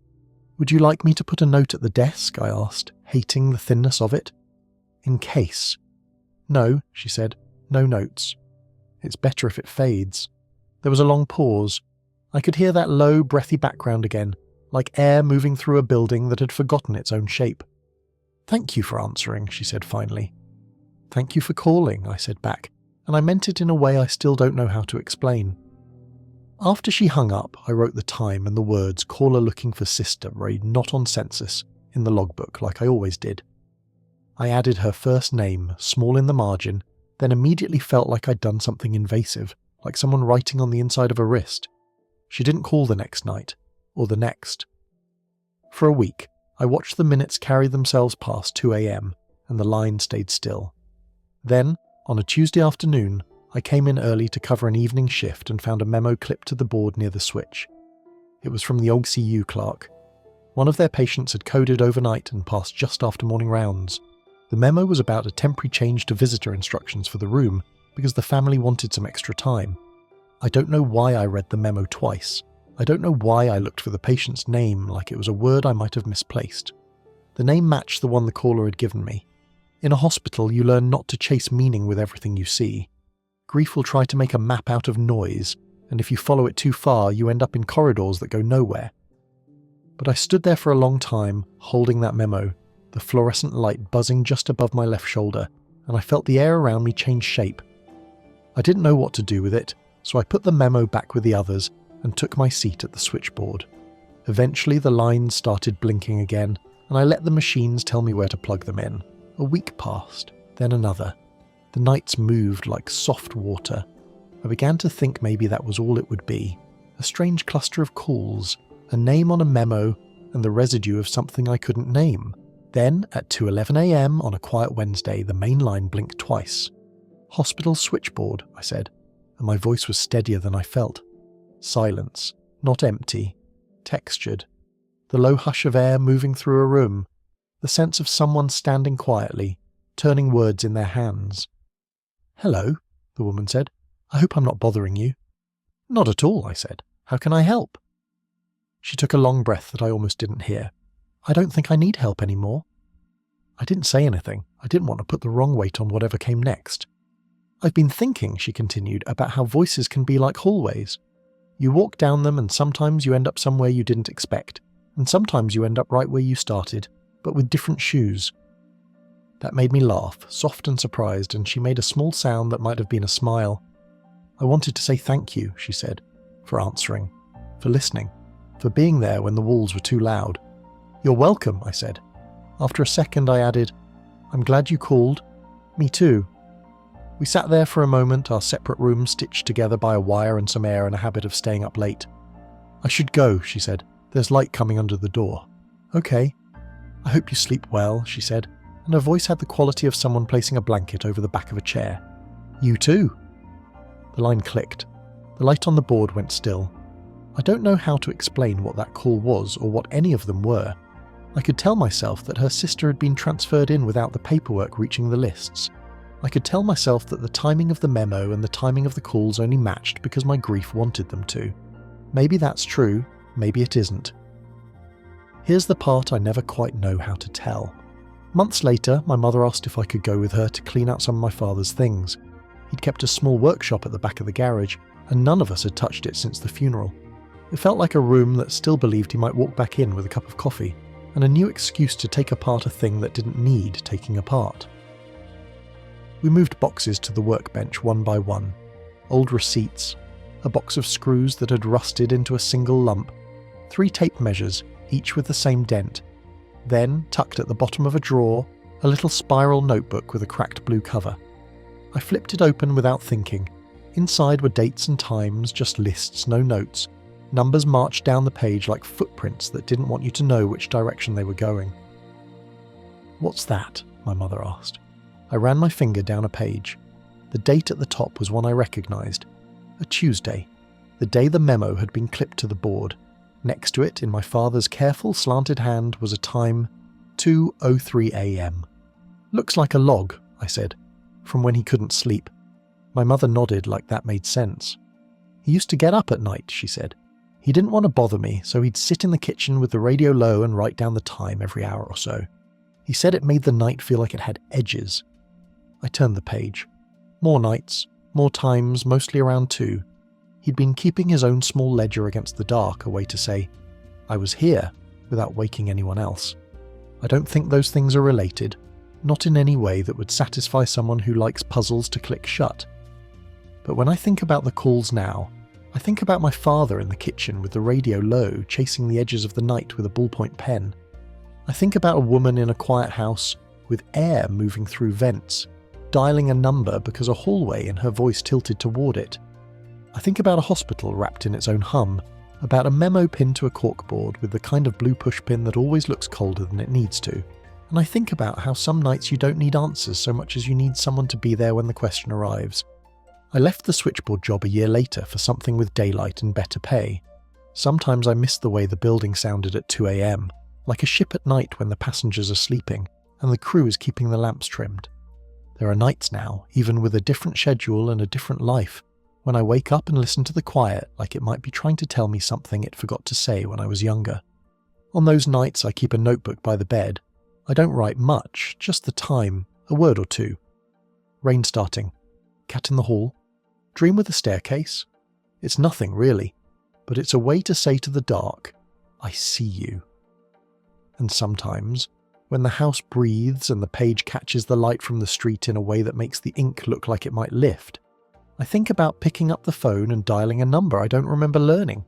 Would you like me to put a note at the desk? I asked, hating the thinness of it. In case. No, she said. No notes. It's better if it fades. There was a long pause. I could hear that low, breathy background again, like air moving through a building that had forgotten its own shape. Thank you for answering, she said finally. Thank you for calling, I said back, and I meant it in a way I still don't know how to explain. After she hung up, I wrote the time and the words caller looking for sister read not on census in the logbook like I always did. I added her first name, small in the margin, then immediately felt like I'd done something invasive, like someone writing on the inside of a wrist. She didn't call the next night, or the next. For a week, I watched the minutes carry themselves past 2 a.m, and the line stayed still. Then, on a Tuesday afternoon, I came in early to cover an evening shift and found a memo clipped to the board near the switch. It was from the OGCU clerk. One of their patients had coded overnight and passed just after morning rounds. The memo was about a temporary change to visitor instructions for the room because the family wanted some extra time. I don't know why I read the memo twice. I don't know why I looked for the patient's name like it was a word I might have misplaced. The name matched the one the caller had given me. In a hospital, you learn not to chase meaning with everything you see. Grief will try to make a map out of noise, and if you follow it too far, you end up in corridors that go nowhere. But I stood there for a long time, holding that memo, the fluorescent light buzzing just above my left shoulder, and I felt the air around me change shape. I didn't know what to do with it, so I put the memo back with the others and took my seat at the switchboard. Eventually the lines started blinking again, and I let the machines tell me where to plug them in. A week passed, then another. The nights moved like soft water. I began to think maybe that was all it would be. A strange cluster of calls, a name on a memo, and the residue of something I couldn't name. Then, at 2:11 a.m. on a quiet Wednesday, the main line blinked twice. "Hospital switchboard," I said, and my voice was steadier than I felt. Silence, not empty, textured. The low hush of air moving through a room. The sense of someone standing quietly, turning words in their hands. "Hello," the woman said. "I hope I'm not bothering you." "Not at all," I said. "How can I help?" She took a long breath that I almost didn't hear. "I don't think I need help anymore." I didn't say anything. I didn't want to put the wrong weight on whatever came next. "I've been thinking," she continued, "about how voices can be like hallways. You walk down them and sometimes you end up somewhere you didn't expect, and sometimes you end up right where you started, but with different shoes." That made me laugh, soft and surprised, and she made a small sound that might have been a smile. "I wanted to say thank you," she said, "for answering, for listening, for being there when the walls were too loud." "You're welcome," I said. After a second I added, "I'm glad you called. Me too." We sat there for a moment, our separate rooms stitched together by a wire and some air and a habit of staying up late. "I should go," she said. "There's light coming under the door." "Okay." "I hope you sleep well," she said, and her voice had the quality of someone placing a blanket over the back of a chair. "You too." The line clicked. The light on the board went still. I don't know how to explain what that call was or what any of them were. I could tell myself that her sister had been transferred in without the paperwork reaching the lists. I could tell myself that the timing of the memo and the timing of the calls only matched because my grief wanted them to. Maybe that's true, maybe it isn't. Here's the part I never quite know how to tell. Months later, my mother asked if I could go with her to clean out some of my father's things. He'd kept a small workshop at the back of the garage, and none of us had touched it since the funeral. It felt like a room that still believed he might walk back in with a cup of coffee, and a new excuse to take apart a thing that didn't need taking apart. We moved boxes to the workbench one by one. Old receipts, a box of screws that had rusted into a single lump, 3 tape measures, each with the same dent. Then, tucked at the bottom of a drawer, a little spiral notebook with a cracked blue cover. I flipped it open without thinking. Inside were dates and times, just lists, no notes. Numbers marched down the page like footprints that didn't want you to know which direction they were going. "What's that?" my mother asked. I ran my finger down a page. The date at the top was one I recognised. A Tuesday. The day the memo had been clipped to the board. Next to it, in my father's careful, slanted hand, was a time, 2:03 a.m. "Looks like a log," I said, "from when he couldn't sleep." My mother nodded like that made sense. "He used to get up at night," she said. "He didn't want to bother me, so he'd sit in the kitchen with the radio low and write down the time every hour or so. He said it made the night feel like it had edges." I turned the page. More nights, more times, mostly around 2. He'd been keeping his own small ledger against the dark, a way to say, "I was here," without waking anyone else. I don't think those things are related, not in any way that would satisfy someone who likes puzzles to click shut. But when I think about the calls now, I think about my father in the kitchen with the radio low, chasing the edges of the night with a ballpoint pen. I think about a woman in a quiet house with air moving through vents. dialing a number because a hallway and her voice tilted toward it. I think about a hospital wrapped in its own hum, about a memo pinned to a corkboard with the kind of blue pushpin that always looks colder than it needs to. And I think about how some nights you don't need answers so much as you need someone to be there when the question arrives. I left the switchboard job a year later for something with daylight and better pay. Sometimes I missed the way the building sounded at 2 a.m, like a ship at night when the passengers are sleeping and the crew is keeping the lamps trimmed. There are nights now, even with a different schedule and a different life, when I wake up and listen to the quiet like it might be trying to tell me something it forgot to say when I was younger. On those nights I keep a notebook by the bed. I don't write much, just the time, a word or two. Rain starting. Cat in the hall. Dream with a staircase. It's nothing really, but it's a way to say to the dark, I see you. And sometimes, when the house breathes and the page catches the light from the street in a way that makes the ink look like it might lift, I think about picking up the phone and dialing a number I don't remember learning.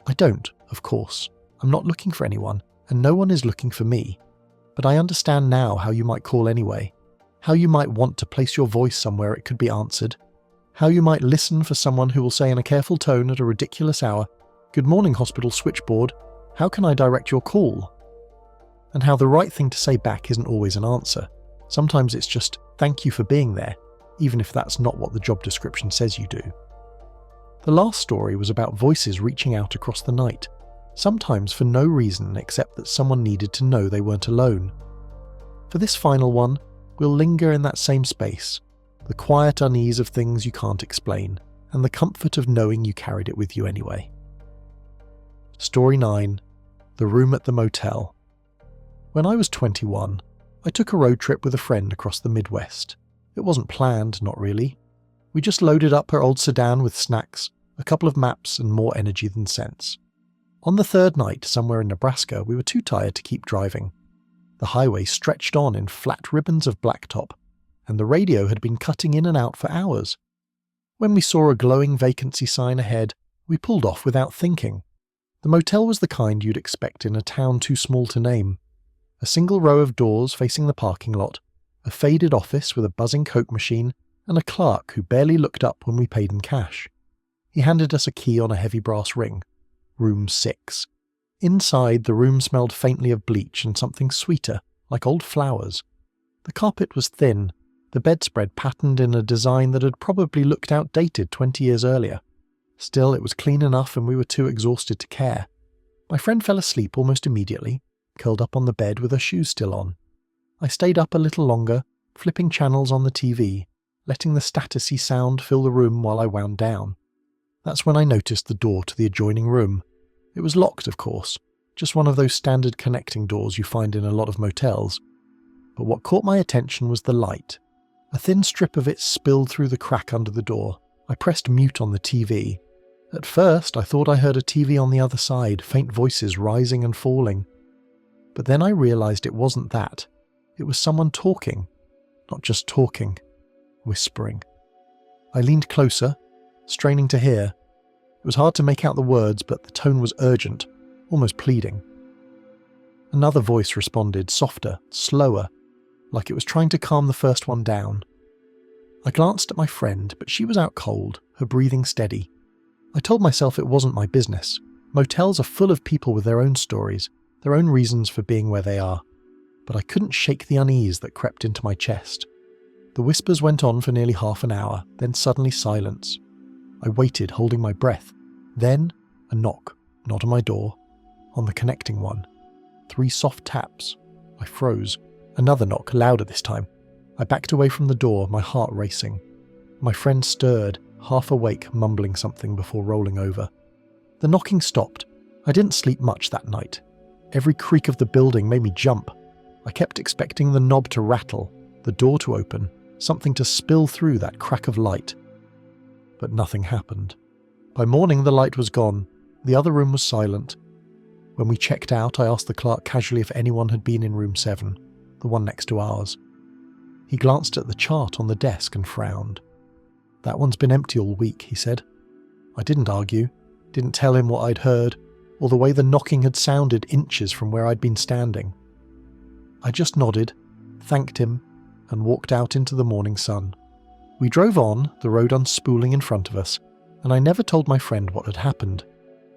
I don't, of course. I'm not looking for anyone, and no one is looking for me. But I understand now how you might call anyway, how you might want to place your voice somewhere it could be answered, how you might listen for someone who will say in a careful tone at a ridiculous hour, "Good morning, hospital switchboard. How can I direct your call?" And how the right thing to say back isn't always an answer. Sometimes it's just, thank you for being there, even if that's not what the job description says you do. The last story was about voices reaching out across the night, sometimes for no reason except that someone needed to know they weren't alone. For this final one, we'll linger in that same space, the quiet unease of things you can't explain, and the comfort of knowing you carried it with you anyway. Story 9. The Room at the Motel. When I was 21, I took a road trip with a friend across the Midwest. It wasn't planned, not really. We just loaded up her old sedan with snacks, a couple of maps, and more energy than sense. On the third night, somewhere in Nebraska, we were too tired to keep driving. The highway stretched on in flat ribbons of blacktop, and the radio had been cutting in and out for hours. When we saw a glowing vacancy sign ahead, we pulled off without thinking. The motel was the kind you'd expect in a town too small to name. A single row of doors facing the parking lot, a faded office with a buzzing Coke machine, and a clerk who barely looked up when we paid in cash. He handed us a key on a heavy brass ring. Room 6. Inside, the room smelled faintly of bleach and something sweeter, like old flowers. The carpet was thin, the bedspread patterned in a design that had probably looked outdated 20 years earlier. Still, it was clean enough and we were too exhausted to care. My friend fell asleep almost immediately, curled up on the bed with her shoes still on. I stayed up a little longer, flipping channels on the TV, letting the statusy sound fill the room while I wound down. That's when I noticed the door to the adjoining room. It was locked, of course, just one of those standard connecting doors you find in a lot of motels. But what caught my attention was the light. A thin strip of it spilled through the crack under the door. I pressed mute on the TV. At first, I thought I heard a TV on the other side, faint voices rising and falling. But then I realized it wasn't that. It was someone talking. Not just talking, whispering. I leaned closer, straining to hear. It was hard to make out the words, but the tone was urgent, almost pleading. Another voice responded, softer, slower, like it was trying to calm the first one down. I glanced at my friend, but she was out cold, her breathing steady. I told myself it wasn't my business. Motels are full of people with their own stories, their own reasons for being where they are. But I couldn't shake the unease that crept into my chest. The whispers went on for nearly half an hour, then suddenly silence. I waited, holding my breath. Then, a knock, not on my door, on the connecting one. 3 soft taps. I froze. Another knock, louder this time. I backed away from the door, my heart racing. My friend stirred, half awake, mumbling something before rolling over. The knocking stopped. I didn't sleep much that night. Every creak of the building made me jump. I kept expecting the knob to rattle, the door to open, something to spill through that crack of light. But nothing happened. By morning the light was gone. The other room was silent. When we checked out, I asked the clerk casually if anyone had been in room 7, the one next to ours. He glanced at the chart on the desk and frowned. "That one's been empty all week," he said. I didn't argue, didn't tell him what I'd heard, or the way the knocking had sounded inches from where I'd been standing. I just nodded, thanked him, and walked out into the morning sun. We drove on, the road unspooling in front of us, and I never told my friend what had happened.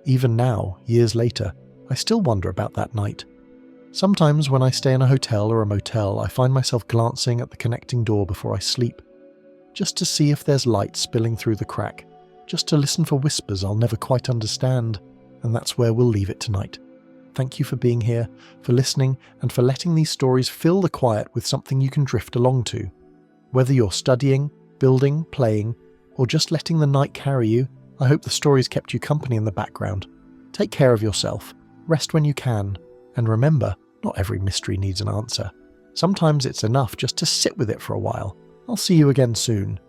Even now, years later, I still wonder about that night. Sometimes when I stay in a hotel or a motel, I find myself glancing at the connecting door before I sleep, just to see if there's light spilling through the crack, just to listen for whispers I'll never quite understand, and that's where we'll leave it tonight. Thank you for being here, for listening, and for letting these stories fill the quiet with something you can drift along to. Whether you're studying, building, playing, or just letting the night carry you, I hope the stories kept you company in the background. Take care of yourself, rest when you can, and remember, not every mystery needs an answer. Sometimes it's enough just to sit with it for a while. I'll see you again soon.